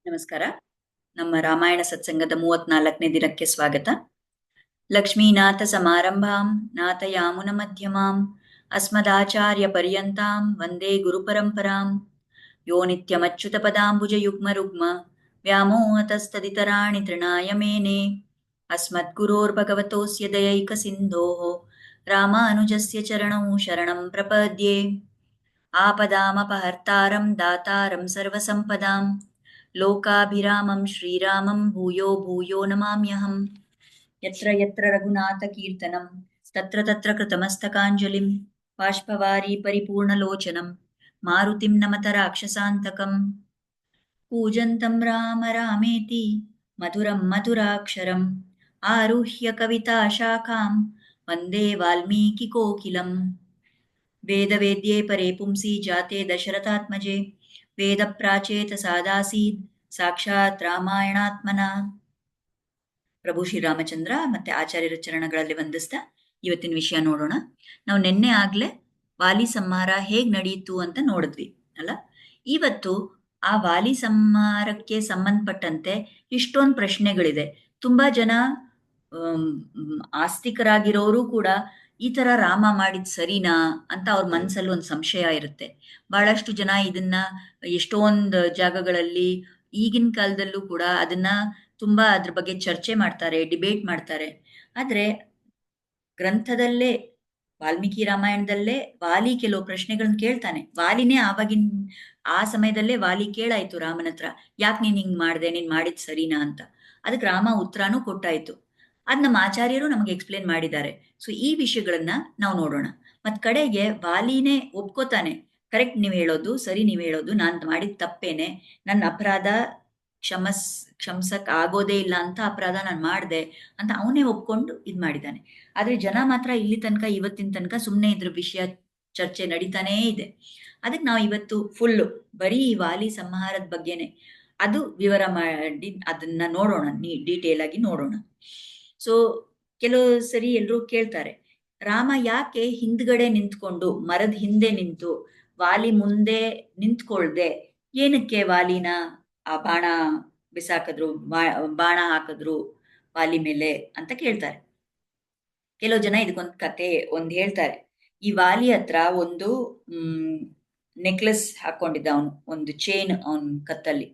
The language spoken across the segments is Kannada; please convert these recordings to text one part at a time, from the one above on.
ನಮಸ್ಕಾರ. ನಮ್ಮ ರಾಮಾಯಣ ಸತ್ಸಂಗದ 34ನೇ ದಿನಕ್ಕೆ ಸ್ವಾಗತ. ಲಕ್ಷ್ಮೀನಾಥ ಸಮಾರಂಭಾಂ ನಾಥಯಾಮುನ ಮಧ್ಯಮಾಂ ಅಸ್ಮದಾಚಾರ್ಯ ಪರ್ಯಂತಾಂ ವಂದೇ ಗುರುಪರಂಪರಾಂ. ಯೋ ನಿತ್ಯಮಚ್ಯುತ ಪದಾಂಬುಜ ಯುಗ್ಮ ರುಗ್ಮ ವ್ಯಾಮೋಹತಸ್ತದಿತರಾಣಿ ತೃಣಾಯ ಮೇನೆ ಅಸ್ಮದ್ಗುರೋರ್ಭಗವತೋಸ್ಯ ದಯೈಕ ಸಿಂಧೋಃ ರಾಮಾನುಜಸ್ಯ ಚರಣೌ ಶರಣಂ ಪ್ರಪದ್ಯೆ. ಆಪದಾಮಪಹರ್ತಾರಂ ದಾತಾರಂ ಸರ್ವಸಂಪದಾಂ ಲೋಕಾಭಿರಾಮಂ ಶ್ರೀರಾಮಂ ಭೂಯೋ ಭೂಯೋ ನಮಾಮ್ಯಹಂ. ಯತ್ರ ಯತ್ರ ರಘುನಾಥ ಕೀರ್ತನಂ ತತ್ರ ತತ್ರ ಕೃತಮಸ್ತಕಾಂಜಲಿಂ ಬಾಷ್ಪವಾರಿ ಪರಿಪೂರ್ಣಲೋಚನಂ ಮಾರುತಿಂ ನಮತ ರಾಕ್ಷಸಾಂತಕಂ. ಕೂಜಂತಂ ರಾಮ ರಾಮೇತಿ ಮಧುರಂ ಮಧುರಾಕ್ಷರಂ ಆರುಹ್ಯ ಕವಿತಾ ಶಾಖಾಂ ವಂದೇ ವಾಲ್ಮೀಕಿ ಕೋಕಿಲಂ. ವೇದವೇದ್ಯೆ ಪರೇ ಪುಂಸಿ ಜಾತೆ ದಶರಥಾತ್ಮಜೆ ವೇದ ಪ್ರಾಚೇತ ಸಾದಾಸೀದ್ ಸಾಕ್ಷಾತ್ ರಾಮಾಯಣಾತ್ಮನ. ಪ್ರಭು ಶ್ರೀರಾಮಚಂದ್ರ ಮತ್ತೆ ಆಚಾರ್ಯರ ಚರಣಗಳಲ್ಲಿ ವಂದಿಸ್ತಾ ಇವತ್ತಿನ ವಿಷಯ ನೋಡೋಣ. ನಾವು ನಿನ್ನೆ ಆಗ್ಲೇ ವಾಲಿ ಸಂಹಾರ ಹೇಗ್ ನಡೀತು ಅಂತ ನೋಡಿದ್ವಿ ಅಲ್ಲ. ಇವತ್ತು ಆ ವಾಲಿ ಸಂಹಾರಕ್ಕೆ ಸಂಬಂಧಪಟ್ಟಂತೆ ಇಷ್ಟೊಂದು ಪ್ರಶ್ನೆಗಳಿದೆ. ತುಂಬಾ ಜನ ಆಸ್ತಿಕರಾಗಿರೋರು ಕೂಡ ಈ ತರ ರಾಮ ಮಾಡಿದ್ ಸರಿನಾ ಅಂತ ಅವ್ರ ಮನ್ಸಲ್ಲಿ ಒಂದು ಸಂಶಯ ಇರುತ್ತೆ. ಬಹಳಷ್ಟು ಜನ ಇದನ್ನ ಎಷ್ಟೊಂದು ಜಾಗಗಳಲ್ಲಿ ಈಗಿನ ಕಾಲದಲ್ಲೂ ಕೂಡ ಅದನ್ನ ತುಂಬಾ ಅದ್ರ ಬಗ್ಗೆ ಚರ್ಚೆ ಮಾಡ್ತಾರೆ, ಡಿಬೇಟ್ ಮಾಡ್ತಾರೆ. ಆದ್ರೆ ಗ್ರಂಥದಲ್ಲೇ ವಾಲ್ಮೀಕಿ ರಾಮಾಯಣದಲ್ಲೇ ವಾಲಿ ಕೆಲವು ಪ್ರಶ್ನೆಗಳನ್ನ ಕೇಳ್ತಾನೆ. ವಾಲಿನೇ ಆವಾಗಿನ ಆ ಸಮಯದಲ್ಲೇ ವಾಲಿ ಕೇಳಾಯ್ತು ರಾಮನ ಹತ್ರ, ಯಾಕೆ ನೀನ್ ಹಿಂಗ್ ಮಾಡ್ದೆ, ನೀನ್ ಮಾಡಿದ್ ಸರಿನಾ ಅಂತ. ಅದಕ್ಕೆ ರಾಮ ಉತ್ತರಾನು ಕೊಟ್ಟಾಯ್ತು. ಅದ್ ನಮ್ಮ ಆಚಾರ್ಯರು ನಮಗೆ ಎಕ್ಸ್ಪ್ಲೇನ್ ಮಾಡಿದ್ದಾರೆ. ಸೊ ಈ ವಿಷಯಗಳನ್ನ ನಾವು ನೋಡೋಣ. ಮತ್ ಕಡೆಗೆ ವಾಲಿನೇ ಒಪ್ಕೋತಾನೆ, ಕರೆಕ್ಟ್ ನೀವ್ ಹೇಳೋದು ಸರಿ, ನೀವ್ ಹೇಳೋದು ನಾನ್ ಮಾಡಿದ ತಪ್ಪೇನೆ, ನನ್ನ ಅಪರಾಧ ಕ್ಷಮ್ಸಕ್ ಆಗೋದೇ ಇಲ್ಲ ಅಂತ ಅಪರಾಧ ನಾನು ಮಾಡ್ದೆ ಅಂತ ಅವನೇ ಒಪ್ಕೊಂಡು ಇದ್ ಮಾಡಿದ್ದಾನೆ. ಆದ್ರೆ ಜನ ಮಾತ್ರ ಇಲ್ಲಿ ತನಕ ಇವತ್ತಿನ ತನಕ ಸುಮ್ನೆ ಇದ್ರ ವಿಷಯ ಚರ್ಚೆ ನಡೀತಾನೇ ಇದೆ. ಅದಕ್ಕೆ ನಾವು ಇವತ್ತು ಫುಲ್ಲು ಬರೀ ಈ ವಾಲಿ ಸಂಹಾರದ ಬಗ್ಗೆನೆ ಅದು ವಿವರ ಮಾಡಿ ಅದನ್ನ ನೋಡೋಣ, ಡೀಟೇಲ್ ಆಗಿ ನೋಡೋಣ. ಸೊ ಕೆಲವು ಸರಿ ಎಲ್ರೂ ಕೇಳ್ತಾರೆ, ರಾಮ ಯಾಕೆ ಹಿಂದ್ಗಡೆ ನಿಂತ್ಕೊಂಡು ಮರದ ಹಿಂದೆ ನಿಂತು ವಾಲಿ ಮುಂದೆ ನಿಂತ್ಕೊಳ್ದೆ ಏನಕ್ಕೆ ವಾಲಿನ ಆ ಬಾಣ ಬಿಸಾಕಿದ್ರು, ಬಾಣ ಹಾಕಿದ್ರು ವಾಲಿ ಮೇಲೆ ಅಂತ ಕೇಳ್ತಾರೆ. ಕೆಲವು ಜನ ಇದಕ್ಕೊಂದು ಕತೆ ಒಂದ್ ಹೇಳ್ತಾರೆ. ಈ ವಾಲಿ ಹತ್ರ ಒಂದು ನೆಕ್ಲೆಸ್ ಹಾಕೊಂಡಿದ್ದ ಅವನು, ಒಂದು ಚೈನ್ ಅವನ್ ಕತ್ತಲ್ಲಿ,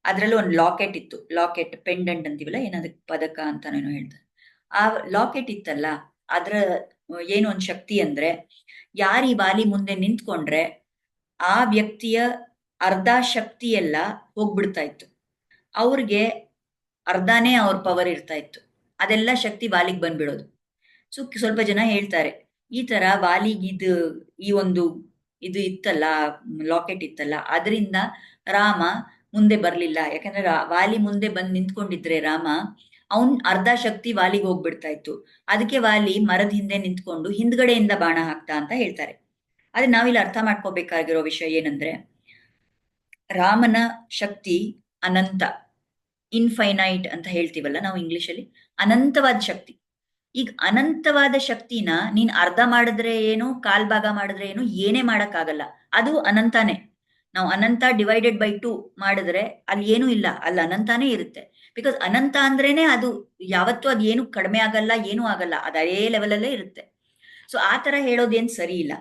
ಅದ್ರಲ್ಲೂ ಒಂದು ಲಾಕೆಟ್ ಇತ್ತು. ಲಾಕೆಟ್ ಪೆಂಡೆಂಟ್ ಅಂತೀವಲ್ಲ, ಏನದಕ್ಕೆ ಪದಕ ಅಂತಾನೇನೋ ಹೇಳ್ತಾರೆ. ಆ ಲಾಕೆಟ್ ಇತ್ತಲ್ಲ, ಅದ್ರ ಏನು ಒಂದ್ ಶಕ್ತಿ ಅಂದ್ರೆ, ಯಾರು ಈ ವಾಲಿ ಮುಂದೆ ನಿಂತ್ಕೊಂಡ್ರೆ ಆ ವ್ಯಕ್ತಿಯ ಅರ್ಧ ಶಕ್ತಿ ಎಲ್ಲ ಹೋಗ್ಬಿಡ್ತಾ ಇತ್ತು. ಅವ್ರಿಗೆ ಅರ್ಧನೇ ಅವ್ರ ಪವರ್ ಇರ್ತಾ ಇತ್ತು, ಅದೆಲ್ಲ ಶಕ್ತಿ ವಾಲಿಗೆ ಬಂದ್ಬಿಡೋದು. ಸೊ ಸ್ವಲ್ಪ ಜನ ಹೇಳ್ತಾರೆ, ಈ ತರ ವಾಲಿಗಿದು ಈ ಒಂದು ಇದು ಇತ್ತಲ್ಲ, ಲಾಕೆಟ್ ಇತ್ತಲ್ಲ, ಅದರಿಂದ ರಾಮ ಮುಂದೆ ಬರ್ಲಿಲ್ಲ. ಯಾಕಂದ್ರೆ ವಾಲಿ ಮುಂದೆ ಬಂದ್ ನಿಂತ್ಕೊಂಡಿದ್ರೆ ರಾಮ, ಅವನ್ ಅರ್ಧ ಶಕ್ತಿ ವಾಲಿಗೆ ಹೋಗ್ಬಿಡ್ತಾ ಇತ್ತು. ಅದಕ್ಕೆ ವಾಲಿ ಮರದ ಹಿಂದೆ ನಿಂತ್ಕೊಂಡು ಹಿಂದ್ಗಡೆಯಿಂದ ಬಾಣ ಹಾಕ್ತಾ ಅಂತ ಹೇಳ್ತಾರೆ. ಆದ್ರೆ ನಾವಿಲ್ಲಿ ಅರ್ಥ ಮಾಡ್ಕೋಬೇಕಾಗಿರೋ ವಿಷಯ ಏನಂದ್ರೆ, ರಾಮನ ಶಕ್ತಿ ಅನಂತ, ಇನ್ಫೈನೈಟ್ ಅಂತ ಹೇಳ್ತೀವಲ್ಲ ನಾವು ಇಂಗ್ಲಿಷಲ್ಲಿ, ಅನಂತವಾದ ಶಕ್ತಿ. ಈಗ ಅನಂತವಾದ ಶಕ್ತಿನ ನೀನ್ ಅರ್ಧ ಮಾಡಿದ್ರೆ ಏನು, ಕಾಲ್ ಭಾಗ ಮಾಡಿದ್ರೆ ಏನು, ಏನೇ ಮಾಡಕ್ಕಾಗಲ್ಲ. ಅದು ಅನಂತಾನೇ. ನಾವು ಅನಂತ ಡಿವೈಡೆಡ್ ಬೈ 2 ಮಾಡಿದ್ರೆ ಅಲ್ಲಿ ಏನೂ ಇಲ್ಲ, ಅಲ್ಲಿ ಅನಂತಾನೇ ಇರುತ್ತೆ. ಬಿಕಾಸ್ ಅನಂತ ಅಂದ್ರೇನೆ ಅದು ಯಾವತ್ತೂ ಅದು ಏನು ಕಡಿಮೆ ಆಗಲ್ಲ, ಏನೂ ಆಗಲ್ಲ, ಅದೇ ಲೆವೆಲ್ ಅಲ್ಲೇ ಇರುತ್ತೆ. ಸೊ ಆ ತರ ಹೇಳೋದೇನ್ ಸರಿ ಇಲ್ಲ.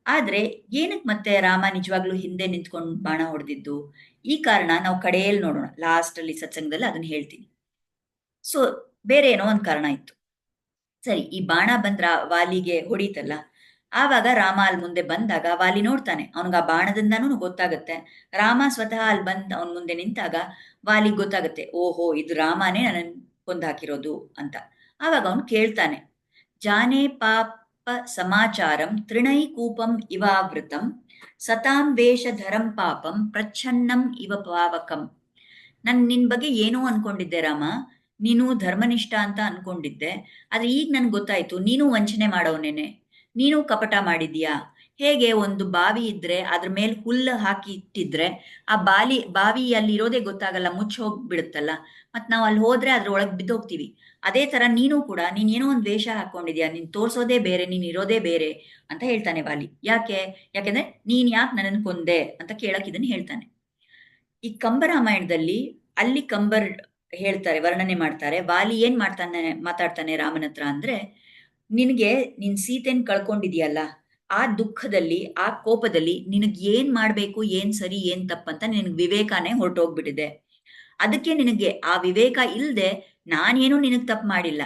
ಆದ್ರೆ ಏನಕ್ಕೆ ಮತ್ತೆ ರಾಮ ನಿಜವಾಗ್ಲೂ ಹಿಂದೆ ನಿಂತ್ಕೊಂಡು ಬಾಣ ಹೊಡೆದಿದ್ದು, ಈ ಕಾರಣ ನಾವು ಕಡೆಯಲ್ಲಿ ನೋಡೋಣ. ಲಾಸ್ಟ್ ಅಲ್ಲಿ ಸತ್ಸಂಗದಲ್ಲಿ ಅದನ್ನ ಹೇಳ್ತೀನಿ. ಸೊ ಬೇರೆ ಏನೋ ಒಂದ್ ಕಾರಣ ಇತ್ತು. ಸರಿ, ಈ ಬಾಣ ಬಂದ್ರ ವಾಲಿಗೆ ಹೊಡಿತಲ್ಲ, ಆವಾಗ ರಾಮ ಅಲ್ಲಿ ಮುಂದೆ ಬಂದಾಗ ವಾಲಿ ನೋಡ್ತಾನೆ. ಅವನ್ಗ ಆ ಬಾಣದಿಂದಾನು ಗೊತ್ತಾಗತ್ತೆ. ರಾಮ ಸ್ವತಃ ಅಲ್ಲಿ ಬಂದ್ ಅವನ್ ಮುಂದೆ ನಿಂತಾಗ ವಾಲಿಗೆ ಗೊತ್ತಾಗತ್ತೆ, ಓಹೋ ಇದು ರಾಮನೇ ನನ್ನ ಕೊಂದು ಹಾಕಿರೋದು ಅಂತ. ಆವಾಗ ಅವನು ಕೇಳ್ತಾನೆ, ಜಾನೇ ಪಾಪ ಸಮಾಚಾರಂ ತೃಣೈ ಕೂಪಂ ಇವಾವೃತಂ ಸತಾಂ ವೇಷಧರಂ ಪಾಪಂ ಪ್ರಚ್ಛನ್ನಂ ಇವ ಪಾವಕಂ. ನಿನ್ ಬಗ್ಗೆ ಏನೋ ಅನ್ಕೊಂಡಿದ್ದೆ ರಾಮ, ನೀನು ಧರ್ಮನಿಷ್ಠ ಅಂತ ಅನ್ಕೊಂಡಿದ್ದೆ. ಆದ್ರೆ ಈಗ ನನ್ಗೆ ಗೊತ್ತಾಯ್ತು, ನೀನು ವಂಚನೆ ಮಾಡೋನೇನೆ, ನೀನು ಕಪಟ ಮಾಡಿದ್ಯಾ. ಹೇಗೆ ಒಂದು ಬಾವಿ ಇದ್ರೆ ಅದ್ರ ಮೇಲೆ ಹುಲ್ಲು ಹಾಕಿ ಇಟ್ಟಿದ್ರೆ ಆ ಬಾವಿ ಅಲ್ಲಿ ಇರೋದೇ ಗೊತ್ತಾಗಲ್ಲ, ಮುಚ್ಚಿ ಹೋಗ್ಬಿಡುತ್ತಲ್ಲ, ಮತ್ ನಾವು ಅಲ್ಲಿ ಹೋದ್ರೆ ಅದ್ರ ಒಳಗ್ ಬಿದ್ದೋಗ್ತೀವಿ. ಅದೇ ತರ ನೀನು ಕೂಡ ನೀನ್ ಏನೋ ಒಂದು ವೇಷ ಹಾಕೊಂಡಿದ್ಯಾ, ನೀನ್ ತೋರ್ಸೋದೇ ಬೇರೆ, ನೀನ್ ಇರೋದೇ ಬೇರೆ ಅಂತ ಹೇಳ್ತಾನೆ ವಾಲಿ. ಯಾಕೆಂದ್ರೆ ನೀನ್ ಯಾಕೆ ನನ್ನನ್ನು ಕೊಂದೆ ಅಂತ ಕೇಳಕ್ ಇದನ್ನ ಹೇಳ್ತಾನೆ. ಈ ಕಂಬರಾಮಾಯಣದಲ್ಲಿ ಅಲ್ಲಿ ಕಂಬರ್ ಹೇಳ್ತಾರೆ, ವರ್ಣನೆ ಮಾಡ್ತಾರೆ, ವಾಲಿ ಏನ್ ಮಾತಾಡ್ತಾನೆ ರಾಮನ ಹತ್ರ ಅಂದ್ರೆ, ನಿನಗೆ ನಿನ್ ಸೀತೆನ್ ಕಳ್ಕೊಂಡಿದ್ಯಲ್ಲ, ಆ ದುಃಖದಲ್ಲಿ, ಆ ಕೋಪದಲ್ಲಿ ನಿನಗ್ ಏನ್ ಮಾಡ್ಬೇಕು, ಏನ್ ಸರಿ ಏನ್ ತಪ್ಪಂತ ನಿನಗ್ ವಿವೇಕನೇ ಹೊರಟೋಗ್ಬಿಟ್ಟಿದೆ. ಅದಕ್ಕೆ ನಿನಗೆ ಆ ವಿವೇಕ ಇಲ್ದೆ ನಾನೇನು ನಿನಗ್ ತಪ್ಪು ಮಾಡಿಲ್ಲ.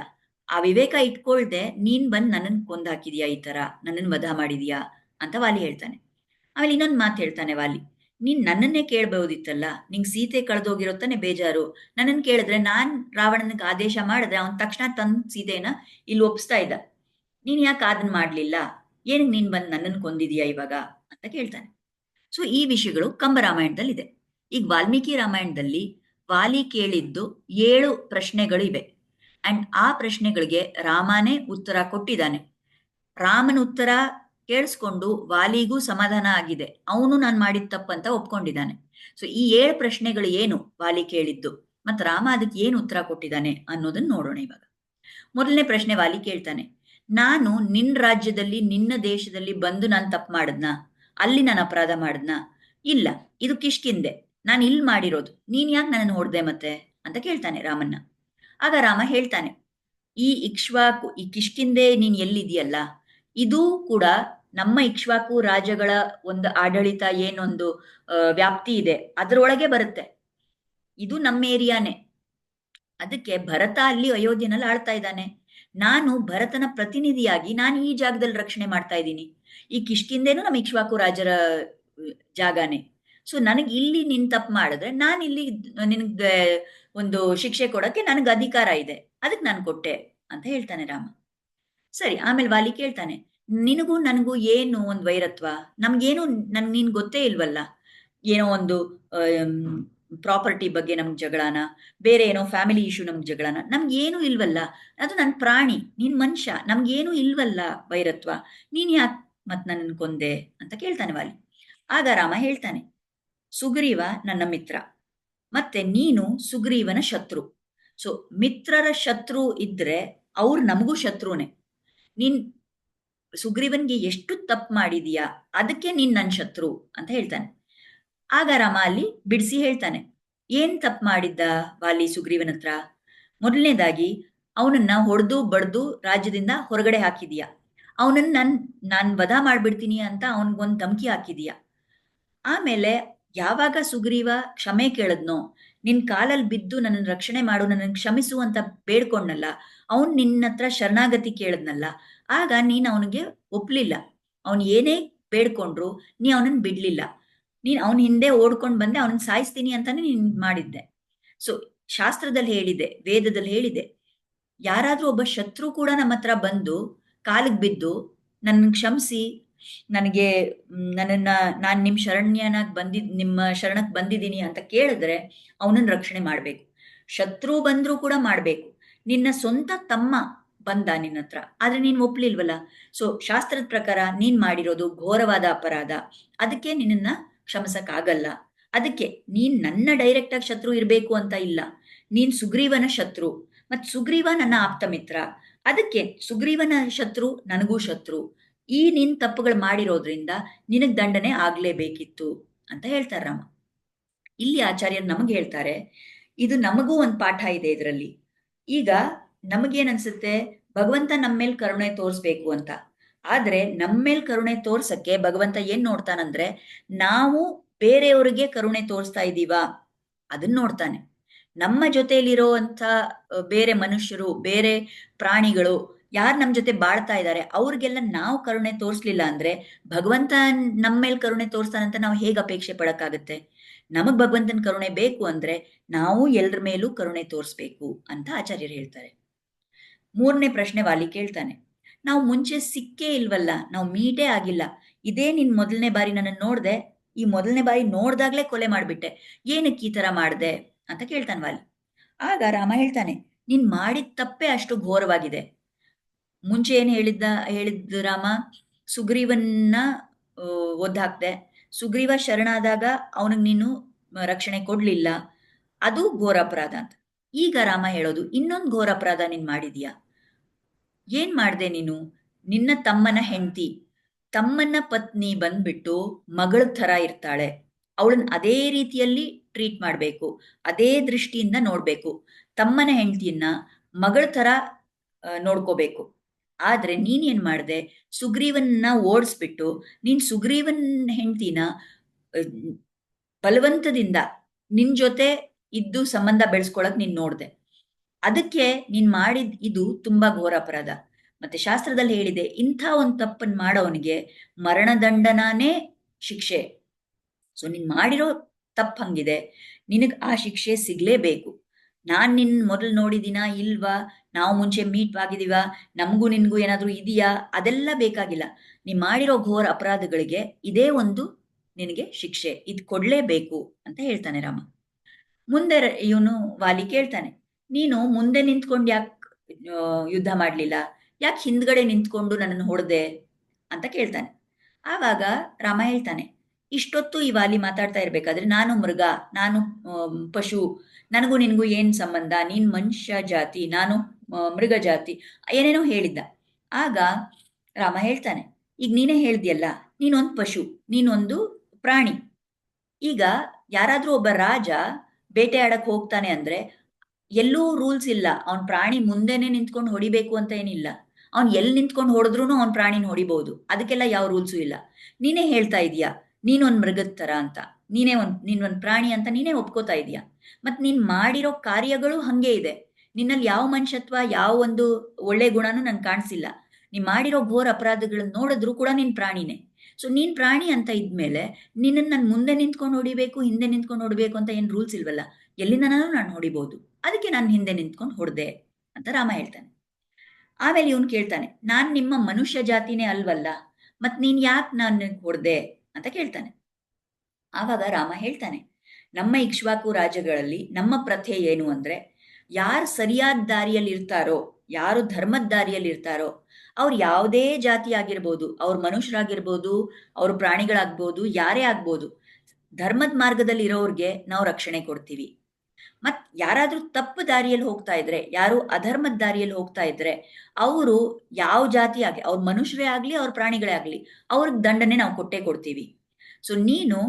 ಆ ವಿವೇಕ ಇಟ್ಕೊಳ್ದೆ ನೀನ್ ಬಂದ್ ನನ್ನನ್ ಕೊಂದಾಕಿದ್ಯಾ, ಈ ತರ ನನ್ನನ್ ವಧ ಮಾಡಿದ್ಯಾ ಅಂತ ವಾಲಿ ಹೇಳ್ತಾನೆ. ಆಮೇಲೆ ಇನ್ನೊಂದ್ ಮಾತು ಹೇಳ್ತಾನೆ ವಾಲಿ, ನೀನ್ ನನ್ನನ್ನೇ ಕೇಳ್ಬಹುದಿತ್ತಲ್ಲ, ನಿಂಗ್ ಸೀತೆ ಕಳೆದೋಗಿರೋತ್ತಾನೆ ಬೇಜಾರು, ನನ್ನನ್ ಕೇಳಿದ್ರೆ ನಾನ್ ರಾವಣನಿಗೆ ಆದೇಶ ಮಾಡಿದ್ರೆ ಅವನ್ ತಕ್ಷಣ ತಂದ್ ಸೀತೆನ ಇಲ್ಲಿ ಒಪ್ಸ್ತಾ ಇದ್ದ. ನೀನ್ ಯಾಕೆ ಅದನ್ನ ಮಾಡ್ಲಿಲ್ಲ, ಏನಕ್ ನೀನ್ ಬಂದ್ ನನ್ನನ್ ಕೊಂದಿದ್ಯಾ ಇವಾಗ ಅಂತ ಕೇಳ್ತಾನೆ. ಸೊ ಈ ವಿಷಯಗಳು ಕಂಬರಾಮಾಯಣದಲ್ಲಿದೆ. ಈಗ ವಾಲ್ಮೀಕಿ ರಾಮಾಯಣದಲ್ಲಿ ವಾಲಿ ಕೇಳಿದ್ದು 7 ಪ್ರಶ್ನೆಗಳಿವೆ. ಅಂಡ್ ಆ ಪ್ರಶ್ನೆಗಳಿಗೆ ರಾಮನೇ ಉತ್ತರ ಕೊಟ್ಟಿದ್ದಾನೆ. ರಾಮನ ಉತ್ತರ ಕೇಳಿಸ್ಕೊಂಡು ವಾಲಿಗೂ ಸಮಾಧಾನ ಆಗಿದೆ, ಅವನು ನಾನು ಮಾಡಿದ ತಪ್ಪಂತ ಒಪ್ಕೊಂಡಿದ್ದಾನೆ. ಸೊ ಈ 7 ಪ್ರಶ್ನೆಗಳು ಏನು ವಾಲಿ ಕೇಳಿದ್ದು, ಮತ್ತು ರಾಮ ಅದಕ್ಕೆ ಏನು ಉತ್ತರ ಕೊಟ್ಟಿದ್ದಾನೆ ಅನ್ನೋದನ್ನ ನೋಡೋಣ ಇವಾಗ. ಮೊದಲನೇ ಪ್ರಶ್ನೆ ವಾಲಿ ಕೇಳ್ತಾನೆ, ನಾನು ನಿನ್ನ ರಾಜ್ಯದಲ್ಲಿ ನಿನ್ನ ದೇಶದಲ್ಲಿ ಬಂದು ನಾನು ತಪ್ಪು ಮಾಡದ್ನಾ, ಅಲ್ಲಿ ನಾನು ಅಪರಾಧ ಮಾಡದ್ನಾ? ಇಲ್ಲ, ಇದು ಕಿಷ್ಕಿಂದೆ, ನಾನು ಇಲ್ಲಿ ಮಾಡಿರೋದು, ನೀನ್ ಯಾಕೆ ನನ್ನನ್ನು ಹೊಡೆದೆ ಮತ್ತೆ ಅಂತ ಕೇಳ್ತಾನೆ ರಾಮನ್ನ. ಆಗ ರಾಮ ಹೇಳ್ತಾನೆ, ಈ ಕಿಷ್ಕಿಂದೆ ನೀನ್ ಎಲ್ಲಿದೆಯಲ್ಲ, ಇದು ಕೂಡ ನಮ್ಮ ಇಕ್ಷ್ವಾಕು ರಾಜಗಳ ಒಂದು ಆಡಳಿತ ಏನೊಂದು ವ್ಯಾಪ್ತಿ ಇದೆ ಅದರೊಳಗೆ ಬರುತ್ತೆ, ಇದು ನಮ್ಮ ಏರಿಯಾನೇ. ಅದಕ್ಕೆ ಭರತ ಅಲ್ಲಿ ಅಯೋಧ್ಯೆನಲ್ಲಿ ಆಳ್ತಾ ಇದ್ದಾನೆ, ನಾನು ಭರತನ ಪ್ರತಿನಿಧಿಯಾಗಿ ನಾನು ಈ ಜಾಗದಲ್ಲಿ ರಕ್ಷಣೆ ಮಾಡ್ತಾ ಇದ್ದೀನಿ. ಈ ಕಿಷ್ಕಿಂದೇನು ನಮ್ಮ ಇಕ್ಷ್ವಾಕು ರಾಜರ ಜಾಗನೇ. ಸೊ ನನಗೆ ಇಲ್ಲಿ ನಿನ್ ತಪ್ಪು ಮಾಡಿದ್ರೆ ನಾನು ಇಲ್ಲಿ ನಿನ್ಗೆ ಒಂದು ಶಿಕ್ಷೆ ಕೊಡಕ್ಕೆ ನನಗೆ ಅಧಿಕಾರ ಇದೆ, ಅದಕ್ಕೆ ನಾನು ಕೊಟ್ಟೆ ಅಂತ ಹೇಳ್ತಾನೆ ರಾಮ. ಸರಿ, ಆಮೇಲೆ ವಾಲಿ ಕೇಳ್ತಾನೆ, ನಿನಗೂ ನನಗೂ ಏನು ಒಂದು ವೈರತ್ವ, ನಮ್ಗೇನು ನೀನ್ ಗೊತ್ತೇ ಇಲ್ವಲ್ಲ, ಏನೋ ಒಂದು ಪ್ರಾಪರ್ಟಿ ಬಗ್ಗೆ ನಮ್ಗೆ ಜಗಳನ, ಬೇರೆ ಏನೋ ಫ್ಯಾಮಿಲಿ ಇಶ್ಯೂ ನಮ್ಗೆ ಜಗಳನ, ನಮ್ಗೇನು ಇಲ್ವಲ್ಲ, ಅದು ನನ್ನ ಪ್ರಾಣಿ, ನೀನ್ ಮನುಷ್ಯ, ನಮ್ಗೇನು ಇಲ್ವಲ್ಲ ವೈರತ್ವ, ನೀನ್ ಯಾಕೆ ಮತ್ ನನ್ನನ್ನು ಕೊಂದೆ ಅಂತ ಕೇಳ್ತಾನೆ ವಾಲಿ. ಆಗ ರಾಮ ಹೇಳ್ತಾನೆ, ಸುಗ್ರೀವ ನನ್ನ ಮಿತ್ರ, ಮತ್ತೆ ನೀನು ಸುಗ್ರೀವನ ಶತ್ರು. ಸೊ ಮಿತ್ರರ ಶತ್ರು ಇದ್ರೆ ಅವ್ರು ನಮಗೂ ಶತ್ರುನೇ. ನೀನ್ ಸುಗ್ರೀವನ್ಗೆ ಎಷ್ಟು ತಪ್ಪು ಮಾಡಿದೀಯಾ, ಅದಕ್ಕೆ ನೀನ್ ನನ್ನ ಶತ್ರು ಅಂತ ಹೇಳ್ತಾನೆ. ಆಗ ರಾಮ ಅಲ್ಲಿ ಬಿಡಿಸಿ ಹೇಳ್ತಾನೆ, ಏನ್ ತಪ್ಪು ಮಾಡಿದ್ದ ವಾಲಿ ಸುಗ್ರೀವನ ಹತ್ರ? ಮೊದಲನೇದಾಗಿ ಅವನನ್ನ ಹೊಡೆದು ಬಡ್ದು ರಾಜ್ಯದಿಂದ ಹೊರಗಡೆ ಹಾಕಿದೀಯ, ಅವನನ್ನ ನಾನ್ ವಧ ಮಾಡ್ಬಿಡ್ತೀನಿ ಅಂತ ಅವನ್ಗೊಂದು ಧಮಕಿ ಹಾಕಿದೀಯ. ಆಮೇಲೆ ಯಾವಾಗ ಸುಗ್ರೀವ ಕ್ಷಮೆ ಕೇಳದ್ನೋ, ನಿನ್ ಕಾಲಲ್ಲಿ ಬಿದ್ದು ನನ್ನ ರಕ್ಷಣೆ ಮಾಡು, ನನ್ನ ಕ್ಷಮಿಸು ಅಂತ ಬೇಡ್ಕೊಂಡಲ್ಲ, ಅವನ್ ನಿನ್ನ ಹತ್ರ ಶರಣಾಗತಿ ಕೇಳದ್ನಲ್ಲ, ಆಗ ನೀನ್ ಅವನಿಗೆ ಒಪ್ಲಿಲ್ಲ. ಅವನ್ ಏನೇ ಬೇಡ್ಕೊಂಡ್ರು ನೀ ಅವನನ್ನ ಬಿಡ್ಲಿಲ್ಲ, ನೀನ್ ಅವನ ಹಿಂದೆ ಓಡ್ಕೊಂಡ್ ಬಂದೆ, ಅವನನ್ನ ಸಾಯಿಸ್ತೀನಿ ಅಂತಾನೆ ನೀನ್ ಮಾಡಿದ್ದೆ. ಸೊ ಶಾಸ್ತ್ರದಲ್ಲಿ ಹೇಳಿದೆ, ವೇದದಲ್ಲಿ ಹೇಳಿದೆ, ಯಾರಾದ್ರೂ ಒಬ್ಬ ಶತ್ರು ಕೂಡ ನಮ್ಮ ಹತ್ರ ಬಂದು ಕಾಲಿಗೆ ಬಿದ್ದು ನನ್ನ ಕ್ಷಮಿಸಿ, ನನಗೆ ನನ್ನನ್ನ ನಾನು ನಿಮ್ಮ ಶರಣಕ್ ಬಂದಿದ್ದೀನಿ ಅಂತ ಕೇಳಿದ್ರೆ ಅವನನ್ನ ರಕ್ಷಣೆ ಮಾಡ್ಬೇಕು. ಶತ್ರು ಬಂದ್ರೂ ಕೂಡ ಮಾಡ್ಬೇಕು. ನಿನ್ನ ಸ್ವಂತ ತಮ್ಮ ಬಂದ ನಿನ್ನ ಹತ್ರ, ಆದ್ರೆ ನೀನ್ ಒಪ್ಲಿಲ್ವಲ್ಲ. ಸೊ ಶಾಸ್ತ್ರದ ಪ್ರಕಾರ ನೀನ್ ಮಾಡಿರೋದು ಘೋರವಾದ ಅಪರಾಧ, ಅದಕ್ಕೆ ನಿನ್ನನ್ನ ಕ್ಷಮಿಸಕ್ ಆಗಲ್ಲ. ಅದಕ್ಕೆ ನೀನ್ ನನ್ನ ಡೈರೆಕ್ಟ್ ಆಗಿ ಶತ್ರು ಇರ್ಬೇಕು ಅಂತ ಇಲ್ಲ, ನೀನ್ ಸುಗ್ರೀವನ ಶತ್ರು, ಮತ್ ಸುಗ್ರೀವ ನನ್ನ ಆಪ್ತ ಮಿತ್ರ, ಅದಕ್ಕೆ ಸುಗ್ರೀವನ ಶತ್ರು ನನಗೂ ಶತ್ರು. ಈ ನಿನ್ ತಪ್ಪುಗಳು ಮಾಡಿರೋದ್ರಿಂದ ನಿನಗ್ ದಂಡನೆ ಆಗ್ಲೇಬೇಕಿತ್ತು ಅಂತ ಹೇಳ್ತಾರೆ ರಾಮ. ಇಲ್ಲಿ ಆಚಾರ್ಯರು ನಮಗೆ ಹೇಳ್ತಾರೆ, ಇದು ನಮಗೂ ಒಂದು ಪಾಠ ಇದೆ ಇದರಲ್ಲಿ. ಈಗ ನಮಗೇನ್ ಅನ್ಸುತ್ತೆ, ಭಗವಂತ ನಮ್ಮ ಮೇಲೆ ಕರುಣೆ ತೋರಿಸ್ಬೇಕು ಅಂತ. ಆದ್ರೆ ನಮ್ಮ ಮೇಲೆ ಕರುಣೆ ತೋರ್ಸಕ್ಕೆ ಭಗವಂತ ಏನ್ ನೋಡ್ತಾನಂದ್ರೆ, ನಾವು ಬೇರೆಯವರಿಗೆ ಕರುಣೆ ತೋರಿಸ್ತಾ ಇದ್ದೀವಾ ಅದನ್ನ ನೋಡ್ತಾನೆ. ನಮ್ಮ ಜೊತೆಯಲ್ಲಿರುವಂತ ಬೇರೆ ಮನುಷ್ಯರು, ಬೇರೆ ಪ್ರಾಣಿಗಳು ಯಾರು ನಮ್ಮ ಜೊತೆ ಬಾಳ್ತಾ ಇದ್ದಾರೆ ಅವ್ರಿಗೆಲ್ಲ ನಾವು ಕರುಣೆ ತೋರಿಸ್ಲಿಲ್ಲ ಅಂದ್ರೆ ಭಗವಂತ ನಮ್ಮ ಮೇಲೆ ಕರುಣೆ ತೋರಿಸ್ತಾನಂತ ನಾವು ಹೇಗೆ ಅಪೇಕ್ಷೆ ಪಡಕ್ಕಾಗತ್ತೆ? ನಮಗ್ ಭಗವಂತನ ಕರುಣೆ ಬೇಕು ಅಂದ್ರೆ ನಾವು ಎಲ್ರ ಮೇಲೂ ಕರುಣೆ ತೋರಿಸ್ಬೇಕು ಅಂತ ಆಚಾರ್ಯರು ಹೇಳ್ತಾರೆ. ಮೂರನೇ ಪ್ರಶ್ನೆ ವಾಲಿ ಕೇಳ್ತಾನೆ, ನಾವು ಮುಂಚೆ ಸಿಕ್ಕೇ ಇಲ್ವಲ್ಲ, ನಾವು ಮೀಟೇ ಆಗಿಲ್ಲ, ಇದೇ ನಿನ್ ಮೊದಲನೇ ಬಾರಿ ನನ್ನ ನೋಡ್ದೆ, ಈ ಮೊದಲನೇ ಬಾರಿ ನೋಡ್ದಾಗ್ಲೇ ಕೊಲೆ ಮಾಡ್ಬಿಟ್ಟೆ, ಏನಕ್ಕೆ ಈ ತರ ಮಾಡ್ದೆ ಅಂತ ಕೇಳ್ತಾನೆ ವಾಲಿ. ಆಗ ರಾಮ ಹೇಳ್ತಾನೆ, ನೀನ್ ಮಾಡಿದ ತಪ್ಪೇ ಅಷ್ಟು ಘೋರವಾಗಿದೆ. ಮುಂಚೆ ಏನ್ ಹೇಳಿದ್ದ ರಾಮ, ಸುಗ್ರೀವನ್ನ ಒದ್ದಾಕ್ದೆ, ಸುಗ್ರೀವ ಶರಣಾದಾಗ ಅವನಿಗೆ ನೀನು ರಕ್ಷಣೆ ಕೊಡ್ಲಿಲ್ಲ, ಅದು ಘೋರ ಅಪರಾಧ ಅಂತ. ಈಗ ರಾಮ ಹೇಳೋದು, ಇನ್ನೊಂದು ಘೋರ ಅಪರಾಧ ನೀನ್ ಮಾಡಿದ್ಯಾ. ಏನ್ ಮಾಡ್ದೆ ನೀನು? ನಿನ್ನ ತಮ್ಮನ ಹೆಂಡತಿ, ತಮ್ಮನ ಪತ್ನಿ ಬಂದ್ಬಿಟ್ಟು ಮಗಳ ಥರ ಇರ್ತಾಳೆ, ಅವಳನ್ನ ಅದೇ ರೀತಿಯಲ್ಲಿ ಟ್ರೀಟ್ ಮಾಡಬೇಕು, ಅದೇ ದೃಷ್ಟಿಯಿಂದ ನೋಡ್ಬೇಕು. ತಮ್ಮನ ಹೆಂಡತಿಯನ್ನ ಮಗಳ ತರ ನೋಡ್ಕೋಬೇಕು. ಆದ್ರೆ ನೀನೇನ್ ಮಾಡ್ದೆ, ಸುಗ್ರೀವನ್ನ ಓಡಿಸ್ಬಿಟ್ಟು ನೀನ್ ಸುಗ್ರೀವನ್ ಹೆಂಡತಿನ ಬಲವಂತದಿಂದ ನಿನ್ ಜೊತೆ ಇದ್ದು ಸಂಬಂಧ ಬೆಳೆಸ್ಕೊಳಕ್ ನೀನ್ ನೋಡ್ದೆ. ಅದಕ್ಕೆ ನೀನ್ ಮಾಡಿದ ಇದು ತುಂಬಾ ಘೋರ ಅಪರಾಧ. ಮತ್ತೆ ಶಾಸ್ತ್ರದಲ್ಲಿ ಹೇಳಿದೆ, ಇಂಥ ಒಂದು ತಪ್ಪನ್ನು ಮಾಡೋವನಿಗೆ ಮರಣದಂಡನಾನೇ ಶಿಕ್ಷೆ. ಸೊ ನೀನ್ ಮಾಡಿರೋ ತಪ್ಪು ಹಂಗಿದೆ, ನಿನಗ್ ಆ ಶಿಕ್ಷೆ ಸಿಗ್ಲೇಬೇಕು. ನಾನ್ ನಿನ್ ಮೊದಲು ನೋಡಿದಿನ ಇಲ್ವಾ, ನಾವು ಮುಂಚೆ ಮೀಟ್ ಆಗಿದೀವ, ನಮಗೂ ನಿನ್ಗೂ ಏನಾದ್ರೂ ಇದೆಯಾ, ಅದೆಲ್ಲ ಬೇಕಾಗಿಲ್ಲ. ನೀ ಮಾಡಿರೋ ಘೋರ ಅಪರಾಧಗಳಿಗೆ ಇದೇ ಒಂದು ನಿನಗೆ ಶಿಕ್ಷೆ, ಇದು ಕೊಡ್ಲೇಬೇಕು ಅಂತ ಹೇಳ್ತಾನೆ ರಾಮ. ಮುಂದೆ ಇವನು ವಾಲಿ ಕೇಳ್ತಾನೆ, ನೀನು ಮುಂದೆ ನಿಂತ್ಕೊಂಡು ಯಾಕೆ ಯುದ್ಧ ಮಾಡ್ಲಿಲ್ಲ, ಯಾಕೆ ಹಿಂದ್ಗಡೆ ನಿಂತ್ಕೊಂಡು ನನ್ನನ್ನು ಹೊಡೆದೆ ಅಂತ ಕೇಳ್ತಾನೆ. ಆವಾಗ ರಾಮ ಹೇಳ್ತಾನೆ, ಇಷ್ಟೊತ್ತು ಈ ವಾಲಿ ಮಾತಾಡ್ತಾ ಇರ್ಬೇಕಾದ್ರೆ ನಾನು ಮೃಗ, ನಾನು ಪಶು, ನನಗೂ ನಿನಗೂ ಏನ್ ಸಂಬಂಧ, ನೀನ್ ಮನುಷ್ಯ ಜಾತಿ, ನಾನು ಮೃಗ ಜಾತಿ, ಏನೇನೋ ಹೇಳಿದ್ದ. ಆಗ ರಾಮ ಹೇಳ್ತಾನೆ, ಈಗ ನೀನೇ ಹೇಳ್ದಿಯಲ್ಲ, ನೀನೊಂದು ಪಶು, ನೀನೊಂದು ಪ್ರಾಣಿ. ಈಗ ಯಾರಾದ್ರೂ ಒಬ್ಬ ರಾಜ ಬೇಟೆ ಆಡಕ್ ಹೋಗ್ತಾನೆ ಅಂದ್ರೆ ಎಲ್ಲೂ ರೂಲ್ಸ್ ಇಲ್ಲ, ಅವನ್ ಪ್ರಾಣಿ ಮುಂದೆನೆ ನಿಂತ್ಕೊಂಡು ಹೊಡಿಬೇಕು ಅಂತ ಏನಿಲ್ಲ. ಅವ್ನ್ ಎಲ್ಲಿ ನಿಂತ್ಕೊಂಡು ಹೊಡೆದ್ರು ಅವ್ನ್ ಪ್ರಾಣಿನ ಹೊಡಿಬಹುದು, ಅದಕ್ಕೆಲ್ಲ ಯಾವ ರೂಲ್ಸು ಇಲ್ಲ. ನೀನೇ ಹೇಳ್ತಾ ಇದೀಯಾ ನೀನೊಂದ್ ಮೃಗದ ತರ ಅಂತ, ನೀನೊಂದ್ ಪ್ರಾಣಿ ಅಂತ ನೀನೇ ಒಪ್ಕೋತಾ ಇದೀಯಾ. ಮತ್ ನೀನ್ ಮಾಡಿರೋ ಕಾರ್ಯಗಳು ಹಂಗೆ ಇದೆ, ನಿನ್ನಲ್ಲಿ ಯಾವ ಮನುಷ್ಯತ್ವ, ಯಾವ ಒಂದು ಒಳ್ಳೆ ಗುಣನೂ ನನ್ ಕಾಣಿಸಿಲ್ಲ. ನೀ ಮಾಡಿರೋ ಘೋರ ಅಪರಾಧಗಳನ್ನ ನೋಡಿದ್ರು ಕೂಡ ನೀನ್ ಪ್ರಾಣಿನೇ. ಸೊ ನೀನ್ ಪ್ರಾಣಿ ಅಂತ ಇದ್ಮೇಲೆ ನಿನ್ನ ನನ್ ಮುಂದೆ ನಿಂತ್ಕೊಂಡು ಹೊಡಿಬೇಕು, ಹಿಂದೆ ನಿಂತ್ಕೊಂಡು ಹೊಡಿಬೇಕು ಅಂತ ಏನ್ ರೂಲ್ಸ್ ಇಲ್ವಲ್ಲ, ಎಲ್ಲಿಂದನಾದ್ರೂ ನಾನು ಹೊಡಿಬಹುದು, ಅದಕ್ಕೆ ನಾನು ಹಿಂದೆ ನಿಂತ್ಕೊಂಡು ಹೊಡೆದೆ ಅಂತ ರಾಮ ಹೇಳ್ತಾನೆ. ಆಮೇಲೆ ಇವನು ಕೇಳ್ತಾನೆ, ನಾನ್ ನಿಮ್ಮ ಮನುಷ್ಯ ಜಾತಿನೇ ಅಲ್ವಲ್ಲ, ಮತ್ ನೀನ್ ಯಾಕೆ ನಾನು ಹೊಡೆದೆ ಅಂತ ಕೇಳ್ತಾನೆ. ಆವಾಗ ರಾಮ ಹೇಳ್ತಾನೆ, ನಮ್ಮ ಇಕ್ಷ್ವಾಕು ರಾಜ್ಯಗಳಲ್ಲಿ ನಮ್ಮ ಪ್ರಥೆ ಏನು ಅಂದ್ರೆ, ಯಾರು ಸರಿಯಾದ ದಾರಿಯಲ್ಲಿ ಇರ್ತಾರೋ, ಯಾರು ಧರ್ಮದ ದಾರಿಯಲ್ಲಿ ಇರ್ತಾರೋ, ಅವ್ರು ಯಾವುದೇ ಜಾತಿ ಆಗಿರ್ಬೋದು, ಅವ್ರ ಮನುಷ್ಯರಾಗಿರ್ಬೋದು, ಅವ್ರ ಪ್ರಾಣಿಗಳಾಗ್ಬೋದು, ಯಾರೇ ಆಗ್ಬೋದು, ಧರ್ಮದ ಮಾರ್ಗದಲ್ಲಿ ಇರೋರ್ಗೆ ನಾವು ರಕ್ಷಣೆ ಕೊಡ್ತೀವಿ. ಮತ್ ಯಾರಾದ್ರೂ ತಪ್ಪು ದಾರಿಯಲ್ಲಿ ಹೋಗ್ತಾ ಇದ್ರೆ, ಯಾರು ಅಧರ್ಮದ ದಾರಿಯಲ್ಲಿ ಹೋಗ್ತಾ ಇದ್ರೆ, ಅವರು ಯಾವ ಜಾತಿ ಆಗಿ, ಅವ್ರ ಮನುಷ್ಯರೇ ಆಗ್ಲಿ ಅವ್ರ ಪ್ರಾಣಿಗಳೇ ಆಗ್ಲಿ, ಅವ್ರಿಗೆ ದಂಡನೆ ನಾವು ಕೊಟ್ಟೇ ಕೊಡ್ತೀವಿ. ಸೊ ನೀನು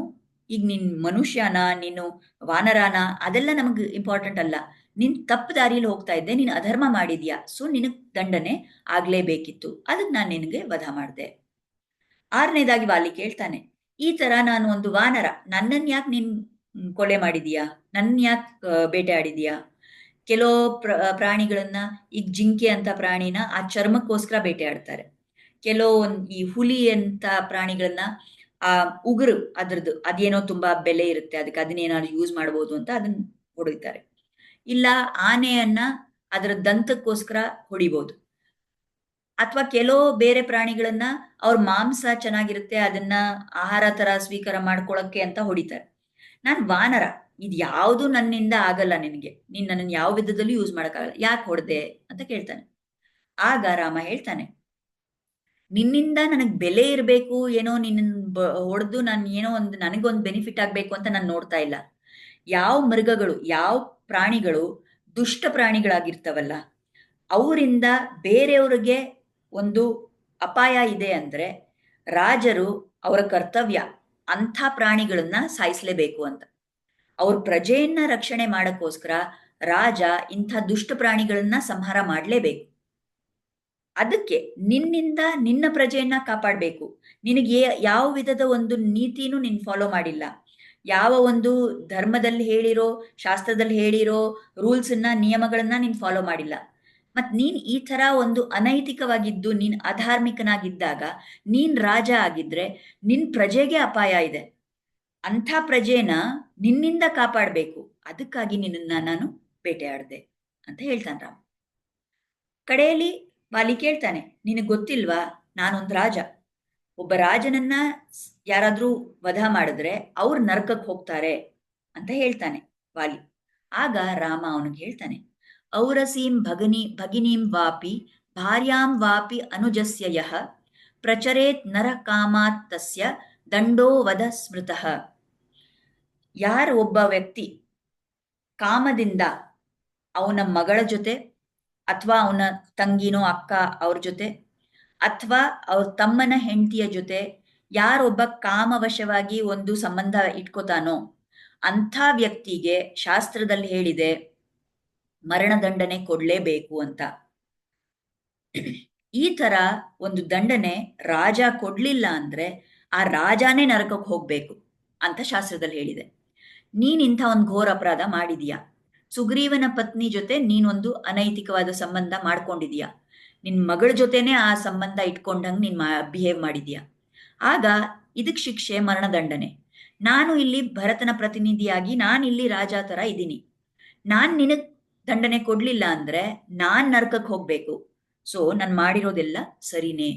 ಈಗ ನಿನ್ ಮನುಷ್ಯನ, ನೀನು ವಾನರಾನ, ಅದೆಲ್ಲ ನಮಗ್ ಇಂಪಾರ್ಟೆಂಟ್ ಅಲ್ಲ. ನೀನ್ ತಪ್ಪು ದಾರಿಯಲ್ಲಿ ಹೋಗ್ತಾ ಇದ್ದೆ, ನೀನು ಅಧರ್ಮ ಮಾಡಿದ್ಯಾ, ಸೊ ನಿನಗ್ ದಂಡನೆ ಆಗ್ಲೇಬೇಕಿತ್ತು, ಅದಕ್ಕೆ ನಾನು ನಿನಗೆ ವಧ ಮಾಡಿದೆ. ಆರನೇದಾಗಿ ವಾಲಿ ಕೇಳ್ತಾನೆ, ಈ ತರ ನಾನು ಒಂದು ವಾನರ, ನನ್ನನ್ ಯಾಕೆ ನೀನ್ ಕೊಲೆ ಮಾಡಿದೀಯಾ, ನನ್ನ ಯಾಕೆ ಬೇಟೆ ಆಡಿದೀಯಾ. ಕೆಲವು ಪ್ರಾಣಿಗಳನ್ನ, ಈಗ ಜಿಂಕೆ ಅಂತ ಪ್ರಾಣಿನ ಆ ಚರ್ಮಕ್ಕೋಸ್ಕರ ಬೇಟೆ ಆಡ್ತಾರೆ. ಕೆಲವೊಂದು ಈ ಹುಲಿ ಅಂತ ಪ್ರಾಣಿಗಳನ್ನ ಆ ಉಗುರು ಅದ್ರದ್ದು ಅದೇನೋ ತುಂಬಾ ಬೆಲೆ ಇರುತ್ತೆ, ಅದಕ್ಕೆ ಅದನ್ನೇನಾದ್ರು ಯೂಸ್ ಮಾಡ್ಬೋದು ಅಂತ ಅದನ್ನ ಹೊಡಿತಾರೆ. ಇಲ್ಲ ಆನೆಯನ್ನ ಅದರ ದಂತಕ್ಕೋಸ್ಕರ ಹೊಡಿಬಹುದು. ಅಥವಾ ಕೆಲವು ಬೇರೆ ಪ್ರಾಣಿಗಳನ್ನ ಅವ್ರ ಮಾಂಸ ಚೆನ್ನಾಗಿರುತ್ತೆ, ಅದನ್ನ ಆಹಾರ ತರ ಸ್ವೀಕಾರ ಮಾಡ್ಕೊಳಕ್ಕೆ ಅಂತ ಹೊಡಿತಾರೆ. ನಾನ್ ವಾನರ, ಇದು ಯಾವುದು ನನ್ನಿಂದ ಆಗಲ್ಲ ನಿನಗೆ, ನೀನ್ ನನ್ನನ್ನು ಯಾವ ವಿಧದಲ್ಲೂ ಯೂಸ್ ಮಾಡಕ್ಕಾಗಲ್ಲ, ಯಾಕೆ ಹೊಡೆದೆ ಅಂತ ಕೇಳ್ತಾನೆ. ಆಗ ರಾಮ ಹೇಳ್ತಾನೆ, ನಿನ್ನಿಂದ ನನಗ್ ಬೆಲೆ ಇರಬೇಕು ಏನೋ, ನಿನ್ನ ಹೊಡೆದು ನಾನು ಏನೋ ಒಂದು ನನಗೊಂದು ಬೆನಿಫಿಟ್ ಆಗ್ಬೇಕು ಅಂತ ನಾನು ನೋಡ್ತಾ ಇಲ್ಲ. ಯಾವ ಮೃಗಗಳು, ಯಾವ ಪ್ರಾಣಿಗಳು ದುಷ್ಟ ಪ್ರಾಣಿಗಳಾಗಿರ್ತವಲ್ಲ, ಅವರಿಂದ ಬೇರೆಯವ್ರಿಗೆ ಒಂದು ಅಪಾಯ ಇದೆ ಅಂದ್ರೆ ರಾಜರು ಅವರ ಕರ್ತವ್ಯ ಅಂಥ ಪ್ರಾಣಿಗಳನ್ನ ಸಾಯಿಸಲೇಬೇಕು ಅಂತ. ಅವ್ರ ಪ್ರಜೆಯನ್ನ ರಕ್ಷಣೆ ಮಾಡಕ್ಕೋಸ್ಕರ ರಾಜ ಇಂಥ ದುಷ್ಟ ಪ್ರಾಣಿಗಳನ್ನ ಸಂಹಾರ ಮಾಡಲೇಬೇಕು. ಅದಕ್ಕೆ ನಿನ್ನಿಂದ ನಿನ್ನ ಪ್ರಜೆಯನ್ನ ಕಾಪಾಡಬೇಕು. ನಿನಗೆ ಯಾವ ವಿಧದ ಒಂದು ನೀತಿನೂ ನೀನ್ ಫಾಲೋ ಮಾಡಿಲ್ಲ, ಯಾವ ಒಂದು ಧರ್ಮದಲ್ಲಿ ಹೇಳಿರೋ, ಶಾಸ್ತ್ರದಲ್ಲಿ ಹೇಳಿರೋ ರೂಲ್ಸನ್ನ, ನಿಯಮಗಳನ್ನ ನೀನ್ ಫಾಲೋ ಮಾಡಿಲ್ಲ. ಮತ್ ನೀನ್ ಈ ತರ ಒಂದು ಅನೈತಿಕವಾಗಿದ್ದು, ನೀನ್ ಅಧಾರ್ಮಿಕನಾಗಿದ್ದಾಗ, ನೀನ್ ರಾಜ ಆಗಿದ್ರೆ ನಿನ್ ಪ್ರಜೆಗೆ ಅಪಾಯ ಇದೆ. ಅಂಥ ಪ್ರಜೆನ ನಿನ್ನಿಂದ ಕಾಪಾಡಬೇಕು, ಅದಕ್ಕಾಗಿ ನಿನ್ನನ್ನ ನಾನು ಬೇಟೆಯಾಡ್ದೆ ಅಂತ ಹೇಳ್ತಾನೆ ರಾಮ. ಕಡೆಯಲ್ಲಿ ವಾಲಿ ಕೇಳ್ತಾನೆ, ನಿನಗೆ ಗೊತ್ತಿಲ್ವಾ ನಾನೊಂದು ರಾಜ, ಒಬ್ಬ ರಾಜನನ್ನ ಯಾರಾದ್ರೂ ವಧ ಮಾಡಿದ್ರೆ ಅವ್ರು ನರಕಕ್ಕೆ ಹೋಗ್ತಾರೆ ಅಂತ ಹೇಳ್ತಾನೆ ವಾಲಿ. ಆಗ ರಾಮ ಅವನಿಗೆ ಹೇಳ್ತಾನೆ, ಔರಸೀಂ ಭಗಿನೀಂ ವಾಪಿ ಭಾರ್ಯಾಂ ವಾಪಿ ಅನುಜಸ್ಯ ಯಃ ಪ್ರಚರೇತ್ ನರ ಕಾಮಾತ್ ತಸ್ಯ ದಂಡೋ ವಧ ಸ್ಮೃತಃ. ಯಾರು ಒಬ್ಬ ವ್ಯಕ್ತಿ ಕಾಮದಿಂದ ಅವನ ಮಗಳ ಜೊತೆ, ಅಥವಾ ಅವನ ತಂಗಿನೋ ಅಕ್ಕ ಅವ್ರ ಜೊತೆ, ಅಥವಾ ಅವ್ರ ತಮ್ಮನ ಹೆಂಡತಿಯ ಜೊತೆ ಯಾರೊಬ್ಬ ಕಾಮವಶವಾಗಿ ಒಂದು ಸಂಬಂಧ ಇಟ್ಕೋತಾನೋ ಅಂಥ ವ್ಯಕ್ತಿಗೆ ಶಾಸ್ತ್ರದಲ್ಲಿ ಹೇಳಿದೆ ಮರಣದಂಡನೆ ಕೊಡ್ಲೇಬೇಕು ಅಂತ. ಈ ತರ ಒಂದು ದಂಡನೆ ರಾಜ ಕೊಡ್ಲಿಲ್ಲ ಅಂದ್ರೆ ಆ ರಾಜಾನೇ ನರಕಕ್ಕೆ ಹೋಗ್ಬೇಕು ಅಂತ ಶಾಸ್ತ್ರದಲ್ಲಿ ಹೇಳಿದೆ. ನೀನ್ ಇಂಥ ಒಂದು ಘೋರ ಅಪರಾಧ ಮಾಡಿದೀಯ. ಸುಗ್ರೀವನ ಪತ್ನಿ ಜೊತೆ ನೀನೊಂದು ಅನೈತಿಕವಾದ ಸಂಬಂಧ ಮಾಡ್ಕೊಂಡಿದೀಯ. ನಿನ್ ಮಗಳ ಜೊತೆನೆ ಆ ಸಂಬಂಧ ಇಟ್ಕೊಂಡಂಗ್ ನೀನ್ ಬಿಹೇವ್ ಮಾಡಿದೀಯ. ಆಗ ಇದಕ್ ಶಿಕ್ಷೆ ಮರಣದಂಡನೆ. ನಾನು ಇಲ್ಲಿ ಭರತನ ಪ್ರತಿನಿಧಿಯಾಗಿ ನಾನಿಲ್ಲಿ ರಾಜ ತರ ಇದ್ದೀನಿ. ನಾನ್ ನಿನಗ್ ದಂಡನೆ ಕೊಡ್ಲಿಲ್ಲ ಅಂದ್ರೆ ನಾನ್ ನರಕಕ್ಕೆ ಹೋಗ್ಬೇಕು. ಸೊ ನಾನ್ ಮಾಡಿರೋದೆಲ್ಲ ಸರಿನೇ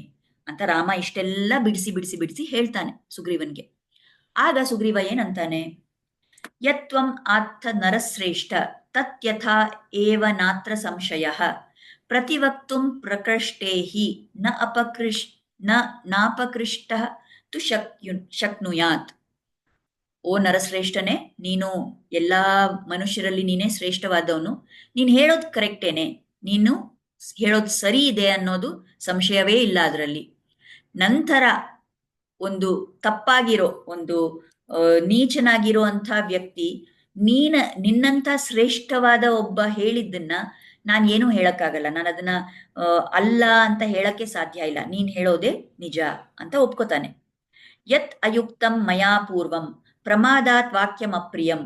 ಅಂತ ರಾಮ ಇಷ್ಟೆಲ್ಲ ಬಿಡಿಸಿ ಬಿಡಿಸಿ ಬಿಡಿಸಿ ಹೇಳ್ತಾನೆ ಸುಗ್ರೀವನ್ಗೆ. ಆಗ ಸುಗ್ರೀವ ಏನಂತಾನೆ, ಯತ್ವಂ ಆತ್ಥ ನರಶ್ರೇಷ್ಠ ತತ್ಯಥಾ ಏವ ನಾತ್ರ ಸಂಶಯ ಪ್ರತಿವಕ್ತುಂ ಪ್ರಕೃಷ್ಟೇಹಿ ನ ಅಪಕೃಷ್ ನ ನಾಪಕೃಷ್ಟ ತು ಶಕ್ನುಯಾತ್. ಓ ನರಶ್ರೇಷ್ಠನೇ, ನೀನು ಎಲ್ಲಾ ಮನುಷ್ಯರಲ್ಲಿ ನೀನೇ ಶ್ರೇಷ್ಠವಾದವನು. ನೀನು ಹೇಳೋದು ಕರೆಕ್ಟೇನೆ, ನೀನು ಹೇಳೋದು ಸರಿ ಇದೆ ಅನ್ನೋದು ಸಂಶಯವೇ ಇಲ್ಲ ಅದರಲ್ಲಿ. ನಂತರ ಒಂದು ತಪ್ಪಾಗಿರೋ ಒಂದು ನೀಚನಾಗಿರೋ ಅಂಥ ವ್ಯಕ್ತಿ ನಿನ್ನಂಥ ಶ್ರೇಷ್ಠವಾದ ಒಬ್ಬ ಹೇಳಿದ್ದನ್ನ ನಾನು ಏನೂ ಹೇಳಕ್ಕಾಗಲ್ಲ. ನಾನು ಅದನ್ನ ಅಲ್ಲ ಅಂತ ಹೇಳಕ್ಕೆ ಸಾಧ್ಯ ಇಲ್ಲ. ನೀನ್ ಹೇಳೋದೇ ನಿಜ ಅಂತ ಒಪ್ಕೋತಾನೆ. ಯತ್ ಅಯುಕ್ತಂ ಮಯಾ ಪೂರ್ವಂ ಪ್ರಮಾದಾತ್ ವಾಕ್ಯಂ ಅಪ್ರಿಯಂ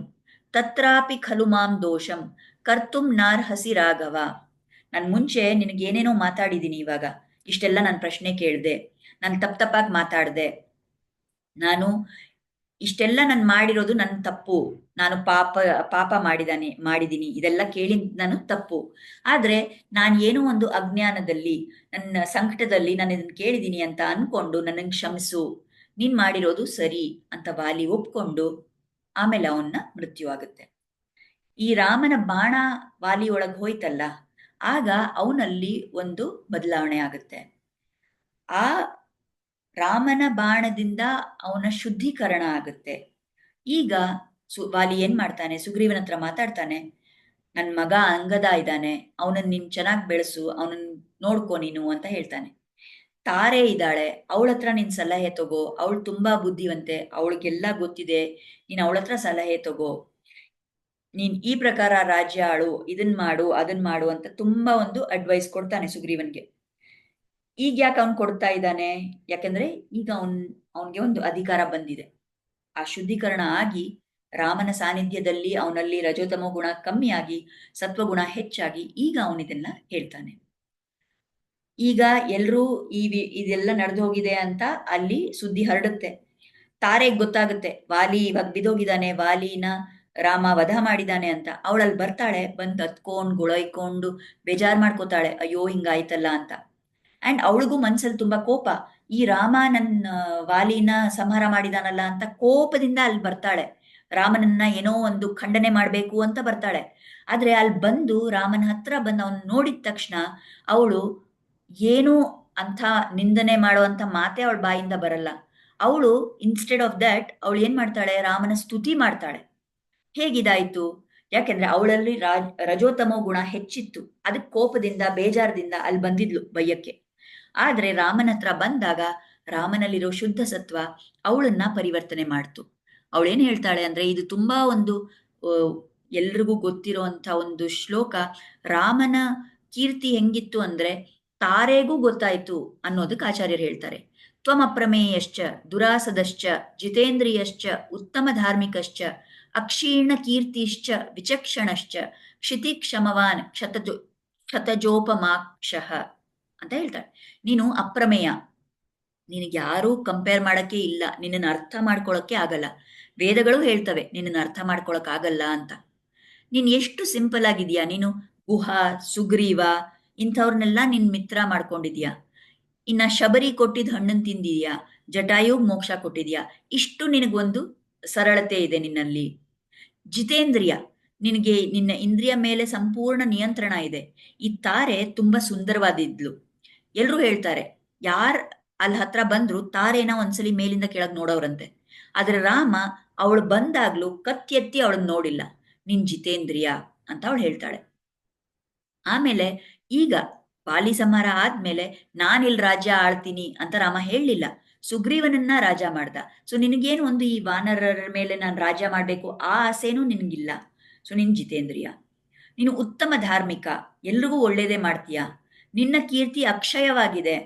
ತತ್ರಾಪಿ ಖಲು ಮಾಂ ದೋಷಂ ಕರ್ತುಂ ನಾರ್ಹಸಿ ರಾಘವ. ನಾನು ಮುಂಚೆ ನಿನಗೇನೇನೋ ಮಾತಾಡಿದ್ದೀನಿ. ಇವಾಗ ಇಷ್ಟೆಲ್ಲ ನಾನು ಪ್ರಶ್ನೆ ಕೇಳಿದೆ, ನಾನು ತಪ್ಪಾಗಿ ಮಾತಾಡಿದೆ, ನಾನು ಇಷ್ಟೆಲ್ಲ ನಾನು ಮಾಡಿರೋದು ನನ್ನ ತಪ್ಪು, ನಾನು ಪಾಪ ಮಾಡಿದ್ದೀನಿ, ಇದೆಲ್ಲ ಕೇಳಿ ನಾನು ತಪ್ಪು. ಆದ್ರೆ ನಾನು ಏನೋ ಒಂದು ಅಜ್ಞಾನದಲ್ಲಿ ನನ್ನ ಸಂಕಟದಲ್ಲಿ ನಾನು ಇದನ್ನು ಕೇಳಿದ್ದೀನಿ ಅಂತ ಅನ್ಕೊಂಡು ನನ್ನನ್ನು ಕ್ಷಮಿಸು, ನೀನ್ ಮಾಡಿರೋದು ಸರಿ ಅಂತ ವಾಲಿ ಒಪ್ಕೊಂಡು ಆಮೇಲೆ ಅವನ್ನ ಮೃತ್ಯು ಆಗುತ್ತೆ. ಈ ರಾಮನ ಬಾಣ ವಾಲಿ ಒಳಗ್ ಹೋಯ್ತಲ್ಲ, ಆಗ ಅವನಲ್ಲಿ ಒಂದು ಬದಲಾವಣೆ ಆಗುತ್ತೆ. ಆ ರಾಮನ ಬಾಣದಿಂದ ಅವನ ಶುದ್ಧೀಕರಣ ಆಗುತ್ತೆ. ಈಗ ವಾಲಿ ಏನ್ ಮಾಡ್ತಾನೆ, ಸುಗ್ರೀವನ ಹತ್ರ ಮಾತಾಡ್ತಾನೆ, ನನ್ ಮಗ ಅಂಗದ ಇದ್ದಾನೆ, ಅವನನ್ನ ನೀನ್ ಚೆನ್ನಾಗಿ ಬೆಳೆಸು, ಅವನನ್ನ ನೋಡ್ಕೊ ನೀನು ಅಂತ ಹೇಳ್ತಾನೆ. ತಾರೆ ಇದ್ದಾಳೆ, ಅವಳ ಹತ್ರ ನೀನ್ ಸಲಹೆ ತಗೋ, ಅವಳು ತುಂಬಾ ಬುದ್ಧಿವಂತೆ, ಅವಳಿಗೆಲ್ಲ ಗೊತ್ತಿದೆ, ನೀನ್ ಅವಳ ಹತ್ರ ಸಲಹೆ ತಗೋ, ನೀನ್ ಈ ಪ್ರಕಾರ ರಾಜ್ಯ ಆಳು, ಇದನ್ ಮಾಡು ಅದನ್ ಮಾಡು ಅಂತ ತುಂಬಾ ಒಂದು ಅಡ್ವೈಸ್ ಕೊಡ್ತಾನೆ ಸುಗ್ರೀವನ್ಗೆ. ಈಗ ಯಾಕೆ ಅವನ್ ಕೊಡ್ತಾ ಇದ್ದಾನೆ, ಯಾಕಂದ್ರೆ ಈಗ ಅವನ್ಗೆ ಒಂದು ಅಧಿಕಾರ ಬಂದಿದೆ. ಆ ಶುದ್ಧೀಕರಣ ಆಗಿ ರಾಮನ ಸಾನ್ನಿಧ್ಯದಲ್ಲಿ ಅವನಲ್ಲಿ ರಜೋತಮೋ ಗುಣ ಕಮ್ಮಿ ಆಗಿ ಸತ್ವಗುಣ ಹೆಚ್ಚಾಗಿ ಈಗ ಅವನಿದೆಲ್ಲ ಹೇಳ್ತಾನೆ. ಈಗ ಎಲ್ರೂ ಇದೆಲ್ಲ ನಡೆದು ಹೋಗಿದೆ ಅಂತ ಅಲ್ಲಿ ಸುದ್ದಿ ಹರಡುತ್ತೆ. ತಾರೆಗ್ ಗೊತ್ತಾಗುತ್ತೆ ವಾಲಿ ಇವಾಗ ಬಿದೋಗಿದ್ದಾನೆ, ವಾಲಿನ ರಾಮ ವಧ ಮಾಡಿದಾನೆ ಅಂತ. ಅವಳಲ್ಲಿ ಬರ್ತಾಳೆ, ಬಂದು ಹತ್ಕೊಂಡು ಗುಳೈಕೊಂಡು ಬೇಜಾರ್ ಮಾಡ್ಕೋತಾಳೆ, ಅಯ್ಯೋ ಹಿಂಗಾಯ್ತಲ್ಲ ಅಂತ. ಅಂಡ್ ಅವಳಿಗೂ ಮನ್ಸಲ್ಲಿ ತುಂಬಾ ಕೋಪ, ಈ ರಾಮ ನನ್ನ ವಾಲಿನ ಸಂಹಾರ ಮಾಡಿದಾನಲ್ಲ ಅಂತ ಕೋಪದಿಂದ ಅಲ್ಲಿ ಬರ್ತಾಳೆ. ರಾಮನನ್ನ ಏನೋ ಒಂದು ಖಂಡನೆ ಮಾಡ್ಬೇಕು ಅಂತ ಬರ್ತಾಳೆ. ಆದ್ರೆ ಅಲ್ಲಿ ಬಂದು ರಾಮನ ಹತ್ರ ಬಂದು ಅವನ್ ನೋಡಿದ ತಕ್ಷಣ ಅವಳು ಏನು ಅಂತ ನಿಂದನೆ ಮಾಡುವಂತ ಮಾತೆ ಅವಳ ಬಾಯಿಂದ ಬರಲ್ಲ. ಅವಳು ಇನ್ಸ್ಟೆಡ್ ಆಫ್ ದಟ್ ಅವಳು ಏನ್ ಮಾಡ್ತಾಳೆ, ರಾಮನ ಸ್ತುತಿ ಮಾಡ್ತಾಳೆ. ಹೇಗಿದಾಯ್ತು, ಯಾಕೆಂದ್ರೆ ಅವಳಲ್ಲಿ ರಜೋತಮೋ ಗುಣ ಹೆಚ್ಚಿತ್ತು, ಅದಕ್ಕೆ ಕೋಪದಿಂದ ಬೇಜಾರದಿಂದ ಅಲ್ಲಿ ಬಂದಿದ್ಲು ಬಯ್ಯಕ್ಕೆ. ಆದ್ರೆ ರಾಮನ ಹತ್ರ ಬಂದಾಗ ರಾಮನಲ್ಲಿರೋ ಶುದ್ಧ ಸತ್ವ ಅವಳನ್ನ ಪರಿವರ್ತನೆ ಮಾಡ್ತು. ಅವಳೇನ್ ಹೇಳ್ತಾಳೆ ಅಂದ್ರೆ, ಇದು ತುಂಬಾ ಒಂದು ಎಲ್ರಿಗೂ ಗೊತ್ತಿರುವಂತ ಒಂದು ಶ್ಲೋಕ. ರಾಮನ ಕೀರ್ತಿ ಹೆಂಗಿತ್ತು ಅಂದ್ರೆ ತಾರೆಗೂ ಗೊತ್ತಾಯ್ತು ಅನ್ನೋದಕ್ಕೆ ಆಚಾರ್ಯರು ಹೇಳ್ತಾರೆ. ತ್ವಮಪ್ರಮೇಯಶ್ಚ ದುರಾಸದಶ್ಚ ಜಿತೇಂದ್ರಿಯಶ್ಚ ಉತ್ತಮ ಧಾರ್ಮಿಕಶ್ಚ ಅಕ್ಷೀರ್ಣ ಕೀರ್ತಿಶ್ಚ ವಿಚಕ್ಷಣಶ್ಚ ಕ್ಷಿತಿ ಕ್ಷಮವಾನ್ ಕ್ಷತಜೋಪಮಾಕ್ಷಃ ಅಂತ ಹೇಳ್ತಾಳೆ. ನೀನು ಅಪ್ರಮೇಯ, ನಿನಗೆ ಯಾರೂ ಕಂಪೇರ್ ಮಾಡಕ್ಕೆ ಇಲ್ಲ, ನಿನ್ನನ್ನು ಅರ್ಥ ಮಾಡ್ಕೊಳಕ್ಕೆ ಆಗಲ್ಲ. ವೇದಗಳು ಹೇಳ್ತವೆ ನಿನ್ನನ್ನು ಅರ್ಥ ಮಾಡ್ಕೊಳಕ್ ಆಗಲ್ಲ ಅಂತ. ನೀನ್ ಎಷ್ಟು ಸಿಂಪಲ್ ಆಗಿದ್ಯಾ, ನೀನು ಗುಹ, ಸುಗ್ರೀವ ಇಂಥವ್ರನ್ನೆಲ್ಲ ನಿನ್ ಮಿತ್ರ ಮಾಡ್ಕೊಂಡಿದ್ಯಾ. ಇನ್ನ ಶಬರಿ ಕೊಟ್ಟಿದ್ ಹಣ್ಣನ್ ತಿಂದಿದ್ಯಾ, ಜಟಾಯುಗ್ ಮೋಕ್ಷ ಕೊಟ್ಟಿದ್ಯಾ. ಇಷ್ಟು ನಿನಗೊಂದು ಸರಳತೆ ಇದೆ ನಿನ್ನಲ್ಲಿ. ಜಿತೇಂದ್ರಿಯ, ನಿನಗೆ ನಿನ್ನ ಇಂದ್ರಿಯ ಮೇಲೆ ಸಂಪೂರ್ಣ ನಿಯಂತ್ರಣ ಇದೆ. ಈ ತಾರೆ ತುಂಬಾ ಸುಂದರವಾದಿದ್ಲು. ಎಲ್ರೂ ಹೇಳ್ತಾರೆ, ಯಾರ್ ಅಲ್ಲಿ ಹತ್ರ ಬಂದ್ರು ತಾರೇನ ಒಂದ್ಸಲಿ ಮೇಲಿಂದ ಕೆಳಗ್ ನೋಡೋರಂತೆ. ಆದ್ರೆ ರಾಮ ಅವಳು ಬಂದಾಗ್ಲೂ ಕತ್ತಿ ಎತ್ತಿ ಅವಳನ್ನ ನೋಡಿಲ್ಲ. ನಿನ್ ಜಿತೇಂದ್ರಿಯ ಅಂತ ಅವಳು ಹೇಳ್ತಾಳೆ. ಆಮೇಲೆ ಈಗ ವಾಲಿ ಸಂಹಾರ ಆದ್ಮೇಲೆ ನಾನಿಲ್ ರಾಜ್ಯ ಆಳ್ತೀನಿ ಅಂತ ರಾಮ ಹೇಳಲಿಲ್ಲ. ಸುಗ್ರೀವನನ್ನ ರಾಜ ಮಾಡ್ದ. ಸೊ ನಿನಗೇನು ಒಂದು ಈ ವಾನರರ ಮೇಲೆ ನಾನು ರಾಜ್ಯ ಮಾಡಬೇಕು ಆ ಆಸೆನೂ ನಿನಗಿಲ್ಲ. ಸೊ ನಿನ್ ಜಿತೇಂದ್ರಿಯ, ನೀನು ಉತ್ತಮ ಧಾರ್ಮಿಕ, ಎಲ್ರಿಗೂ ಒಳ್ಳೇದೇ ಮಾಡ್ತೀಯ, ನಿನ್ನ ಕೀರ್ತಿ ಅಕ್ಷಯವಾಗಿದೆ,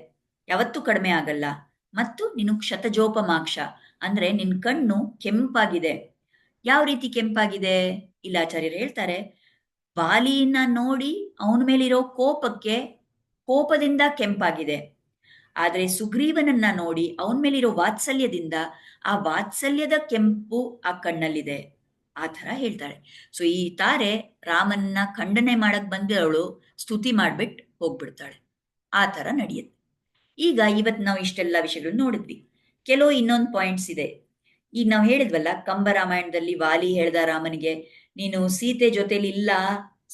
ಯಾವತ್ತೂ ಕಡಿಮೆ ಆಗಲ್ಲ, ಮತ್ತು ನೀನು ಕ್ಷತಜೋಪಮಾಕ್ಷ ಅಂದ್ರೆ ನಿನ್ ಕಣ್ಣು ಕೆಂಪಾಗಿದೆ. ಯಾವ ರೀತಿ ಕೆಂಪಾಗಿದೆ? ಇಲ್ಲ ಆಚಾರ್ಯರು ಹೇಳ್ತಾರೆ, ವಾಲಿನ ನೋಡಿ ಅವನ ಮೇಲಿರೋ ಕೋಪದಿಂದ ಕೆಂಪಾಗಿದೆ. ಆದ್ರೆ ಸುಗ್ರೀವನನ್ನ ನೋಡಿ ಅವನ ಮೇಲಿರೋ ವಾತ್ಸಲ್ಯದಿಂದ ಆ ವಾತ್ಸಲ್ಯದ ಕೆಂಪು ಆ ಕಣ್ಣಲ್ಲಿದೆ. ಆ ಥರ ಹೇಳ್ತಾಳೆ. ಸೊ ಈ ತಾರೆ ರಾಮನ್ನ ಖಂಡನೆ ಮಾಡಕ್ ಬಂದವಳು ಸ್ತುತಿ ಮಾಡ್ಬಿಟ್ಟು ಹೋಗ್ಬಿಡ್ತಾಳೆ. ಆ ಥರ ನಡೆಯುತ್ತೆ. ಈಗ ಇವತ್ತು ನಾವು ಇಷ್ಟೆಲ್ಲ ವಿಷಯಗಳು ನೋಡಿದ್ವಿ. ಕೆಲವು ಇನ್ನೊಂದು ಪಾಯಿಂಟ್ಸ್ ಇದೆ. ಈಗ ನಾವು ಹೇಳಿದ್ವಲ್ಲ, ಕಂಬ ರಾಮಾಯಣದಲ್ಲಿ ವಾಲಿ ಹೇಳ್ದ ರಾಮನಿಗೆ, ನೀನು ಸೀತೆ ಜೊತೆಲಿ ಇಲ್ಲ,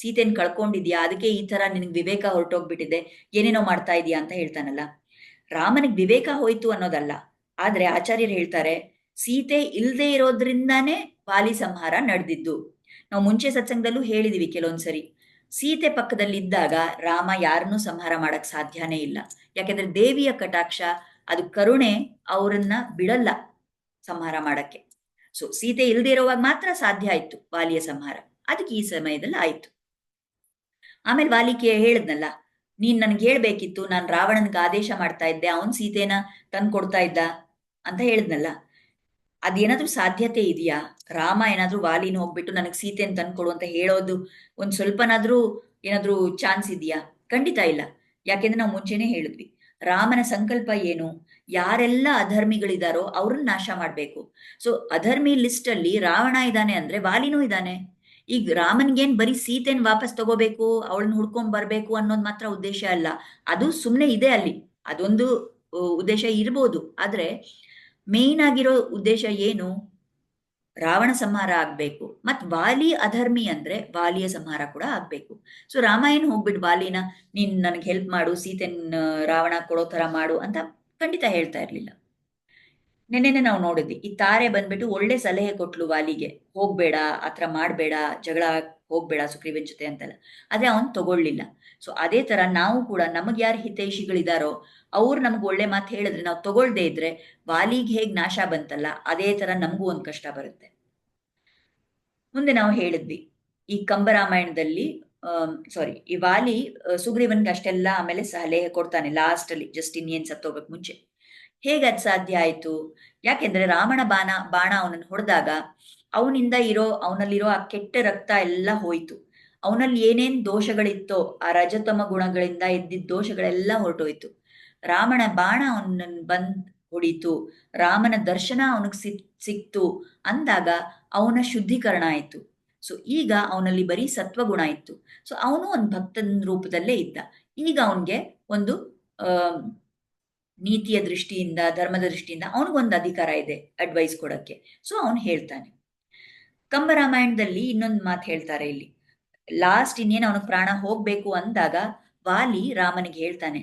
ಸೀತೆನ್ ಕಳ್ಕೊಂಡಿದ್ಯಾ, ಅದಕ್ಕೆ ಈ ತರ ನಿನಗೆ ವಿವೇಕ ಹೊರಟೋಗ್ಬಿಟ್ಟಿದೆ, ಏನೇನೋ ಮಾಡ್ತಾ ಇದೀಯಾ ಅಂತ ಹೇಳ್ತಾನಲ್ಲ. ರಾಮನಿಗೆ ವಿವೇಕ ಹೋಯ್ತು ಅನ್ನೋದಲ್ಲ, ಆದ್ರೆ ಆಚಾರ್ಯರು ಹೇಳ್ತಾರೆ ಸೀತೆ ಇಲ್ದೇ ಇರೋದ್ರಿಂದಾನೇ ವಾಲಿ ಸಂಹಾರ ನಡೆದಿದ್ದು. ನಾವು ಮುಂಚೆ ಸತ್ಸಂಗದಲ್ಲೂ ಹೇಳಿದೀವಿ ಕೆಲವೊಂದ್ಸರಿ, ಸೀತೆ ಪಕ್ಕದಲ್ಲಿ ಇದ್ದಾಗ ರಾಮ ಯಾರನ್ನೂ ಸಂಹಾರ ಮಾಡಕ್ ಸಾಧ್ಯನೇ ಇಲ್ಲ. ಯಾಕೆಂದ್ರೆ ದೇವಿಯ ಕಟಾಕ್ಷ, ಅದು ಕರುಣೆ ಅವರನ್ನ ಬಿಡಲ್ಲ ಸಂಹಾರ ಮಾಡಕ್ಕೆ. ಸೊ ಸೀತೆ ಇಲ್ದೇ ಇರುವಾಗ ಮಾತ್ರ ಸಾಧ್ಯ ಆಯ್ತು ವಾಲಿಯ ಸಂಹಾರ, ಅದಕ್ಕೆ ಈ ಸಮಯದಲ್ಲಿ ಆಯ್ತು. ಆಮೇಲೆ ವಾಲಿಕೆ ಹೇಳಿದ್ನಲ್ಲ, ನೀನ್ ನನ್ಗೆ ಹೇಳ್ಬೇಕಿತ್ತು, ನಾನು ರಾವಣನ್ಗೆ ಆದೇಶ ಮಾಡ್ತಾ ಇದ್ದೆ, ಅವನ್ ಸೀತೆನ ತಂದು ಕೊಡ್ತಾ ಇದ್ದ ಅಂತ ಹೇಳಿದ್ನಲ್ಲ. ಅದೇನಾದ್ರೂ ಸಾಧ್ಯತೆ ಇದೆಯಾ? ರಾಮ ಏನಾದ್ರೂ ವಾಲಿನ ಹೋಗ್ಬಿಟ್ಟು ನನಗೆ ಸೀತೆನ ತಂದ್ಕೊಡು ಅಂತ ಹೇಳೋದು ಒಂದ್ ಸ್ವಲ್ಪನಾದ್ರೂ ಏನಾದ್ರೂ ಚಾನ್ಸ್ ಇದೆಯಾ? ಖಂಡಿತ ಇಲ್ಲ. ಯಾಕೆಂದ್ರೆ ನಾವು ಮುಂಚೆನೆ ಹೇಳಿದ್ವಿ, ರಾಮನ ಸಂಕಲ್ಪ ಏನು? ಯಾರೆಲ್ಲ ಅಧರ್ಮಿಗಳಿದಾರೋ ಅವ್ರನ್ನ ನಾಶ ಮಾಡ್ಬೇಕು. ಸೊ ಅಧರ್ಮಿ ಲಿಸ್ಟ್ ಅಲ್ಲಿ ರಾವಣ ಇದ್ದಾನೆ ಅಂದ್ರೆ ವಾಲಿನೂ ಇದ್ದಾನೆ. ಈಗ ರಾಮನ್ಗೇನ್ ಬರೀ ಸೀತೆನ್ ವಾಪಸ್ ತಗೋಬೇಕು, ಅವಳನ್ನ ಹುಡ್ಕೊಂಡ್ ಬರ್ಬೇಕು ಅನ್ನೋದು ಮಾತ್ರ ಉದ್ದೇಶ ಅಲ್ಲ. ಅದು ಸುಮ್ನೆ ಇದೆ ಅಲ್ಲಿ, ಅದೊಂದು ಉದ್ದೇಶ ಇರ್ಬೋದು. ಆದ್ರೆ ಮೇನ್ ಆಗಿರೋ ಉದ್ದೇಶ ಏನು? ರಾವಣ ಸಂಹಾರ ಆಗ್ಬೇಕು, ಮತ್ ವಾಲಿ ಅಧರ್ಮಿ ಅಂದ್ರೆ ವಾಲಿಯ ಸಂಹಾರ ಕೂಡ ಆಗ್ಬೇಕು. ಸೊ ರಾಮಾಯಣ ಹೋಗ್ಬಿಟ್ಟು ವಾಲಿನ ನೀನ್ ನನಗೆ ಹೆಲ್ಪ್ ಮಾಡು, ಸೀತೆನ್ ರಾವಣ ಕೊಡೋ ತರ ಮಾಡು ಅಂತ ಖಂಡಿತ ಹೇಳ್ತಾ ಇರ್ಲಿಲ್ಲ. ನೆನ್ನೆನೆ ನಾವು ನೋಡಿದ್ವಿ, ಈ ತಾರೆ ಬಂದ್ಬಿಟ್ಟು ಒಳ್ಳೆ ಸಲಹೆ ಕೊಟ್ಲು ವಾಲಿಗೆ, ಹೋಗ್ಬೇಡ, ಆತರ ಮಾಡ್ಬೇಡ, ಜಗಳ ಹೋಗ್ಬೇಡ ಸುಗ್ರೀವನ್ ಜೊತೆ ಅಂತೆಲ್ಲ. ಆದ್ರೆ ಅವನ್ ತಗೊಳ್ಳಿಲ್ಲ. ಸೊ ಅದೇ ತರ ನಾವು ಕೂಡ ನಮಗ್ ಯಾರು ಹಿತೈಷಿಗಳಿದಾರೋ ಅವ್ರು ನಮ್ಗೆ ಒಳ್ಳೆ ಮಾತು ಹೇಳಿದ್ರೆ ನಾವು ತಗೊಳ್ದೇ ಇದ್ರೆ ವಾಲಿಗೆ ಹೇಗ್ ನಾಶ ಬಂತಲ್ಲ, ಅದೇ ತರ ನಮಗೂ ಒಂದ್ ಕಷ್ಟ ಬರುತ್ತೆ. ಮುಂದೆ ನಾವು ಹೇಳಿದ್ವಿ, ಈ ಕಂಬರಾಮಾಯಣದಲ್ಲಿ ಸಾರಿ, ಈ ವಾಲಿ ಸುಗ್ರೀವನ್ಗೆ ಅಷ್ಟೆಲ್ಲ ಆಮೇಲೆ ಸಲಹೆ ಕೊಡ್ತಾನೆ ಲಾಸ್ಟ್ ಅಲ್ಲಿ, ಜಸ್ಟ್ ಇನ್ನೇನ್ ಸತ್ತೋಗಕ್ ಮುಂಚೆ. ಹೇಗೆ ಅದ್ ಸಾಧ್ಯ ಆಯ್ತು? ಯಾಕೆಂದ್ರೆ ರಾವಣ ಬಾಣ ಅವನನ್ನು ಹೊಡೆದಾಗ ಅವನಲ್ಲಿರೋ ಆ ಕೆಟ್ಟ ರಕ್ತ ಎಲ್ಲ ಹೋಯ್ತು. ಅವನಲ್ಲಿ ಏನೇನ್ ದೋಷಗಳಿತ್ತೋ ಆ ರಜತಮ ಗುಣಗಳಿಂದ ಇದ್ದಿದ್ದ ದೋಷಗಳೆಲ್ಲ ಹೊರಟೋಯ್ತು. ರಾಮನ ಬಾಣ ಅವನನ್ನು ಹೊಡೀತು, ರಾಮನ ದರ್ಶನ ಅವನಿಗೆ ಸಿಕ್ತು ಅಂದಾಗ ಅವನ ಶುದ್ಧೀಕರಣ ಆಯ್ತು. ಸೊ ಈಗ ಅವನಲ್ಲಿ ಬರೀ ಸತ್ವಗುಣ ಇತ್ತು. ಸೊ ಅವನು ಒಂದು ಭಕ್ತನ ರೂಪದಲ್ಲೇ ಇದ್ದ. ಈಗ ಅವನ್ಗೆ ಒಂದು ನೀತಿಯ ದೃಷ್ಟಿಯಿಂದ, ಧರ್ಮದ ದೃಷ್ಟಿಯಿಂದ ಅವನಿಗೊಂದು ಅಧಿಕಾರ ಇದೆ ಅಡ್ವೈಸ್ ಕೊಡಕ್ಕೆ. ಸೊ ಅವನು ಹೇಳ್ತಾನೆ. ಕಂಬರಾಮಾಯಣದಲ್ಲಿ ಇನ್ನೊಂದು ಮಾತು ಹೇಳ್ತಾರೆ ಇಲ್ಲಿ, ಲಾಸ್ಟ್ ಇನ್ನೇನು ಅವನಿಗೆ ಪ್ರಾಣ ಹೋಗ್ಬೇಕು ಅಂದಾಗ ವಾಲಿ ರಾಮನಿಗೆ ಹೇಳ್ತಾನೆ,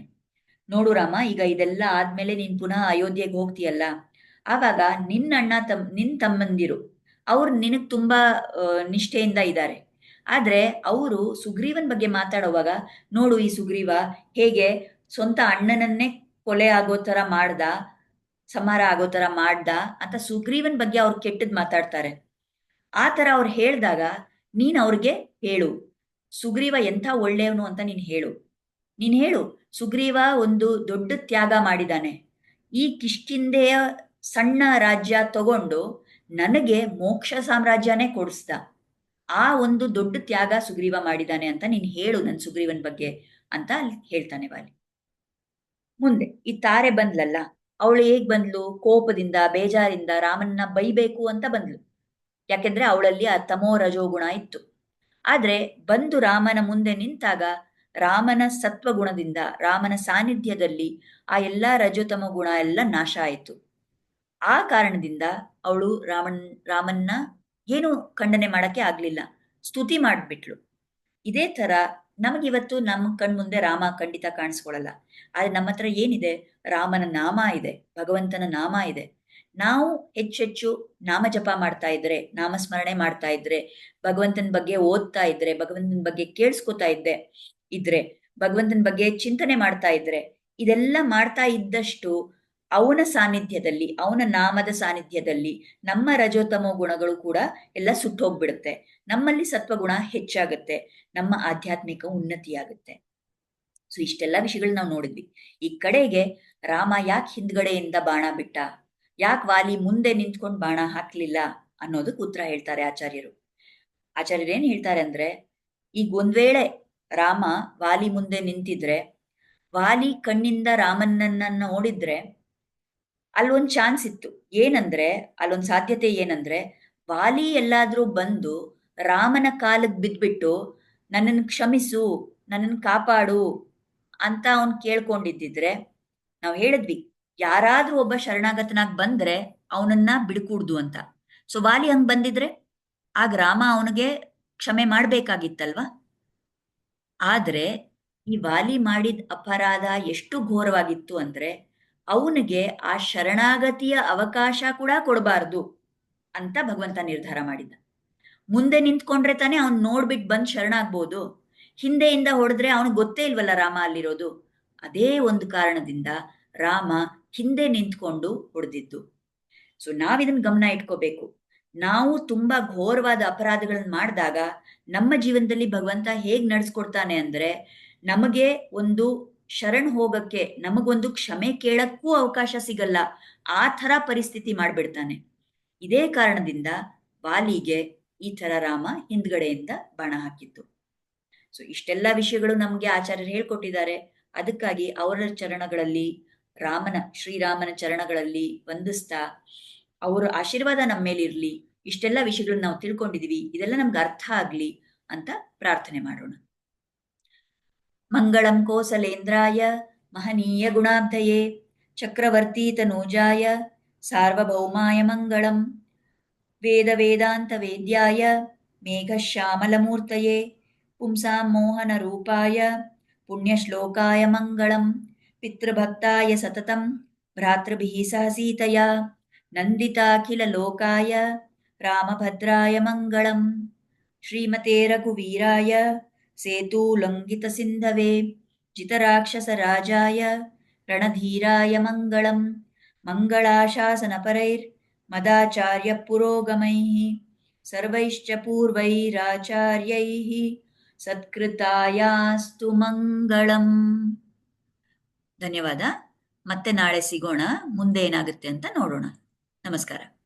ನೋಡು ರಾಮ, ಈಗ ಇದೆಲ್ಲ ಆದ್ಮೇಲೆ ನೀನ್ ಪುನಃ ಅಯೋಧ್ಯೆಗೆ ಹೋಗ್ತೀಯಲ್ಲ, ಆವಾಗ ನಿನ್ ತಮ್ಮಂದಿರು ಅವ್ರು ನಿನಗ್ ತುಂಬಾ ನಿಷ್ಠೆಯಿಂದ ಇದ್ದಾರೆ. ಆದ್ರೆ ಅವರು ಸುಗ್ರೀವನ್ ಬಗ್ಗೆ ಮಾತಾಡುವಾಗ, ನೋಡು ಈ ಸುಗ್ರೀವ ಹೇಗೆ ಸ್ವಂತ ಅಣ್ಣನನ್ನೇ ಕೊಲೆ ಆಗೋ ತರ ಮಾಡ್ದ, ಸಂಹಾರ ಆಗೋ ತರ ಮಾಡ್ದ ಅಂತ ಸುಗ್ರೀವನ್ ಬಗ್ಗೆ ಅವ್ರು ಕೆಟ್ಟದ್ ಮಾತಾಡ್ತಾರೆ. ಆ ತರ ಅವ್ರು ಹೇಳ್ದಾಗ ನೀನ್ ಅವ್ರಿಗೆ ಹೇಳು, ಸುಗ್ರೀವ ಎಂಥ ಒಳ್ಳೆಯವನು ಅಂತ ನೀನ್ ಹೇಳು, ಸುಗ್ರೀವ ಒಂದು ದೊಡ್ಡ ತ್ಯಾಗ ಮಾಡಿದಾನೆ, ಈ ಕಿಷ್ಕಿಂಧೆಯ ಸಣ್ಣ ರಾಜ್ಯ ತಗೊಂಡು ನನಗೆ ಮೋಕ್ಷ ಸಾಮ್ರಾಜ್ಯನೇ ಕೊಡಿಸ್ದ, ಆ ಒಂದು ದೊಡ್ಡ ತ್ಯಾಗ ಸುಗ್ರೀವ ಮಾಡಿದಾನೆ ಅಂತ ನೀನ್ ಹೇಳು ನನ್ ಸುಗ್ರೀವನ್ ಬಗ್ಗೆ ಅಂತ ಅಲ್ಲಿ ಹೇಳ್ತಾನೆ ವಾಲಿ. ಮುಂದೆ ಈ ತಾರೆ ಬಂದ್ಲಲ್ಲ, ಅವಳು ಹೇಗ್ ಬಂದ್ಲು? ಕೋಪದಿಂದ, ಬೇಜಾರಿಂದ ರಾಮನ್ನ ಬೈಬೇಕು ಅಂತ ಬಂದ್ಲು. ಯಾಕೆಂದ್ರೆ ಅವಳಲ್ಲಿ ಆ ತಮೋ ರಜೋಗುಣ ಇತ್ತು. ಆದ್ರೆ ಬಂದು ರಾಮನ ಮುಂದೆ ನಿಂತಾಗ ರಾಮನ ಸತ್ವಗುಣದಿಂದ, ರಾಮನ ಸಾನ್ನಿಧ್ಯದಲ್ಲಿ ಆ ಎಲ್ಲಾ ರಜೋತಮ ಗುಣ ಎಲ್ಲ ನಾಶ ಆಯಿತು. ಆ ಕಾರಣದಿಂದ ಅವಳು ರಾಮನ್ನ ಏನು ಖಂಡನೆ ಮಾಡಕ್ಕೆ ಆಗ್ಲಿಲ್ಲ, ಸ್ತುತಿ ಮಾಡ್ಬಿಟ್ಲು. ಇದೇ ತರ ನಮಗಿವತ್ತು ನಮ್ಮ ಕಣ್ಮುಂದೆ ರಾಮ ಖಂಡಿತ ಕಾಣಿಸ್ಕೊಳ್ಳಲ್ಲ. ಆದ್ರೆ ನಮ್ಮ ಹತ್ರ ಏನಿದೆ? ರಾಮನ ನಾಮ ಇದೆ, ಭಗವಂತನ ನಾಮ ಇದೆ. ನಾವು ಹೆಚ್ಚೆಚ್ಚು ನಾಮ ಜಪ ಮಾಡ್ತಾ ಇದ್ರೆ, ನಾಮಸ್ಮರಣೆ ಮಾಡ್ತಾ ಇದ್ರೆ, ಭಗವಂತನ ಬಗ್ಗೆ ಓದ್ತಾ ಇದ್ರೆ, ಭಗವಂತನ ಬಗ್ಗೆ ಕೇಳಿಸ್ಕೊತಾ ಇದ್ರೆ, ಭಗವಂತನ ಬಗ್ಗೆ ಚಿಂತನೆ ಮಾಡ್ತಾ ಇದ್ರೆ, ಇದೆಲ್ಲ ಮಾಡ್ತಾ ಇದ್ದಷ್ಟು ಅವನ ಸಾನ್ನಿಧ್ಯದಲ್ಲಿ, ಅವನ ನಾಮದ ಸಾನ್ನಿಧ್ಯದಲ್ಲಿ ನಮ್ಮ ರಜೋತಮೋ ಗುಣಗಳು ಕೂಡ ಎಲ್ಲ ಸುಟ್ಟೋಗ್ಬಿಡುತ್ತೆ. ನಮ್ಮಲ್ಲಿ ಸತ್ವಗುಣ ಹೆಚ್ಚಾಗುತ್ತೆ, ನಮ್ಮ ಆಧ್ಯಾತ್ಮಿಕ ಉನ್ನತಿಯಾಗುತ್ತೆ. ಸೊ ಇಷ್ಟೆಲ್ಲ ವಿಷಯಗಳು ನಾವು ನೋಡಿದ್ವಿ. ಈ ಕಡೆಗೆ ರಾಮ ಯಾಕೆ ಹಿಂದ್ಗಡೆಯಿಂದ ಬಾಣ ಬಿಟ್ಟ, ಯಾಕೆ ವಾಲಿ ಮುಂದೆ ನಿಂತ್ಕೊಂಡು ಬಾಣ ಹಾಕ್ಲಿಲ್ಲ ಅನ್ನೋದಕ್ಕೆ ಉತ್ತರ ಹೇಳ್ತಾರೆ ಆಚಾರ್ಯರು. ಆಚಾರ್ಯರು ಏನ್ ಹೇಳ್ತಾರೆ ಅಂದ್ರೆ, ಈಗ ಒಂದ್ ವೇಳೆ ರಾಮ ವಾಲಿ ಮುಂದೆ ನಿಂತಿದ್ರೆ, ವಾಲಿ ಕಣ್ಣಿಂದ ರಾಮನನ್ನ ನೋಡಿದ್ರೆ ಅಲ್ಲೊಂದ್ ಚಾನ್ಸ್ ಇತ್ತು. ಏನಂದ್ರೆ, ಅಲ್ಲೊಂದ್ ಸಾಧ್ಯತೆ ಏನಂದ್ರೆ, ವಾಲಿ ಎಲ್ಲಾದ್ರೂ ಬಂದು ರಾಮನ ಕಾಲಿಗೆ ಬಿದ್ಬಿಟ್ಟು ನನ್ನನ್ನು ಕ್ಷಮಿಸು, ನನ್ನನ್ನು ಕಾಪಾಡು ಅಂತ ಅವನ್ ಕೇಳ್ಕೊಂಡಿದ್ದಿದ್ರೆ, ನಾವು ಹೇಳಿದ್ವಿ ಯಾರಾದ್ರೂ ಒಬ್ಬ ಶರಣಾಗತನಾಗ್ ಬಂದ್ರೆ ಅವನನ್ನ ಬಿಡ್ಕೂಡ್ದು ಅಂತ. ಸೊ ವಾಲಿ ಹಂಗ್ ಬಂದಿದ್ರೆ ಆಗ ರಾಮ ಅವನಿಗೆ ಕ್ಷಮೆ ಮಾಡ್ಬೇಕಾಗಿತ್ತಲ್ವಾ. ಆದ್ರೆ ಈ ವಾಲಿ ಮಾಡಿದ ಅಪರಾಧ ಎಷ್ಟು ಘೋರವಾಗಿತ್ತು ಅಂದ್ರೆ, ಅವನಿಗೆ ಆ ಶರಣಾಗತಿಯ ಅವಕಾಶ ಕೂಡ ಕೊಡಬಾರ್ದು ಅಂತ ಭಗವಂತ ನಿರ್ಧಾರ ಮಾಡಿದ್ದ. ಮುಂದೆ ನಿಂತ್ಕೊಂಡ್ರೆ ತಾನೇ ಅವ್ನ್ ನೋಡ್ಬಿಟ್ಟು ಬಂದ್ ಶರಣಾಗ್ಬೋದು, ಹಿಂದೆಯಿಂದ ಹೊಡೆದ್ರೆ ಅವನಿಗೆ ಗೊತ್ತೇ ಇಲ್ವಲ್ಲ ರಾಮ ಅಲ್ಲಿರೋದು. ಅದೇ ಒಂದು ಕಾರಣದಿಂದ ರಾಮ ಹಿಂದೆ ನಿಂತ್ಕೊಂಡು ಹೊಡೆದಿದ್ದು. ಸೊ ನಾವಿದನ್ನ ಗಮನ ಇಟ್ಕೋಬೇಕು. ನಾವು ತುಂಬಾ ಘೋರವಾದ ಅಪರಾಧಗಳನ್ನ ಮಾಡಿದಾಗ ನಮ್ಮ ಜೀವನದಲ್ಲಿ ಭಗವಂತ ಹೇಗ್ ನಡೆಸ್ಕೊಡ್ತಾನೆ ಅಂದ್ರೆ, ನಮಗೆ ಒಂದು ಶರಣ್ ಹೋಗಕ್ಕೆ, ನಮಗೊಂದು ಕ್ಷಮೆ ಕೇಳಕ್ಕೂ ಅವಕಾಶ ಸಿಗಲ್ಲ, ಆ ಥರ ಪರಿಸ್ಥಿತಿ ಮಾಡ್ಬಿಡ್ತಾನೆ. ಇದೇ ಕಾರಣದಿಂದ ವಾಲಿಗೆ ಈ ಥರ ರಾಮ ಹಿಂದ್ಗಡೆಯಿಂದ ಬಾಣ ಹಾಕಿತ್ತು. ಸೊ ಇಷ್ಟೆಲ್ಲ ವಿಷಯಗಳು ನಮಗೆ ಆಚಾರ್ಯರು ಹೇಳ್ಕೊಟ್ಟಿದ್ದಾರೆ. ಅದಕ್ಕಾಗಿ ಅವರ ಚರಣಗಳಲ್ಲಿ, ಶ್ರೀರಾಮನ ಚರಣಗಳಲ್ಲಿ ವಂದಿಸ್ತಾ ಅವರ ಆಶೀರ್ವಾದ ನಮ್ಮ ಮೇಲಿರ್ಲಿ, ಇಷ್ಟೆಲ್ಲ ವಿಷಯಗಳನ್ನ ನಾವು ತಿಳ್ಕೊಂಡಿದೀವಿ, ಇದೆಲ್ಲ ನಮ್ಗೆ ಅರ್ಥ ಆಗ್ಲಿ ಅಂತ ಪ್ರಾರ್ಥನೆ ಮಾಡೋಣ. ಮಂಗಳಂ ಕೋಸಲೇಂದ್ರಾಯ ಮಹನೀಯ ಗುಣಾಬ್ಧಯೇ ಚಕ್ರವರ್ತಿ ತನೂಜಾಯ ಸಾರ್ವಭೌಮಾಯ ಮಂಗಳಂ. ವೇದ ವೇದಾಂತ ವೇದ್ಯಾಯ ಮೇಘಶ್ಯಾಮಲಮೂರ್ತಯೇ ಪುಂಸಾಂ ಮೋಹನ ರೂಪಾಯ ಪುಣ್ಯಶ್ಲೋಕಾಯ ಮಂಗಳಂ. ಪಿತೃಭಕ್ತಾಯ ಸತತಂ ಭ್ರಾತೃಭಿಃ ಸಹ ಸೀತಯಾ ನಂದಿತಾಖಿಲ ಲೋಕಾಯ ರಾಮಭದ್ರಾಯ ಮಂಗಳಂ. ಶ್ರೀಮತೆ ರಘುವೀರಾಯ ಸೇತೂಲಂಘಿತ ಸಿಂಧವೇ ಜಿತರಾಕ್ಷಸರಾಜಾಯ ರಣಧೀರಾಯ ಮಂಗಳಂ. ಮಂಗಳಾಶಾಸನಪರೈರ್ ಮದಾಚಾರ್ಯ ಪುರೋಗಮೈಃ ಸರ್ವೈಶ್ಚ ಪೂರ್ವೈರಾಚಾರ್ಯೈಃ ಸತ್ಕೃತಾಯಾಸ್ತು ಮಂಗಳಂ. ಧನ್ಯವಾದ. ಮತ್ತೆ ನಾಳೆ ಸಿಗೋಣ, ಮುಂದೆ ಏನಾಗುತ್ತೆ ಅಂತ ನೋಡೋಣ. ನಮಸ್ಕಾರ.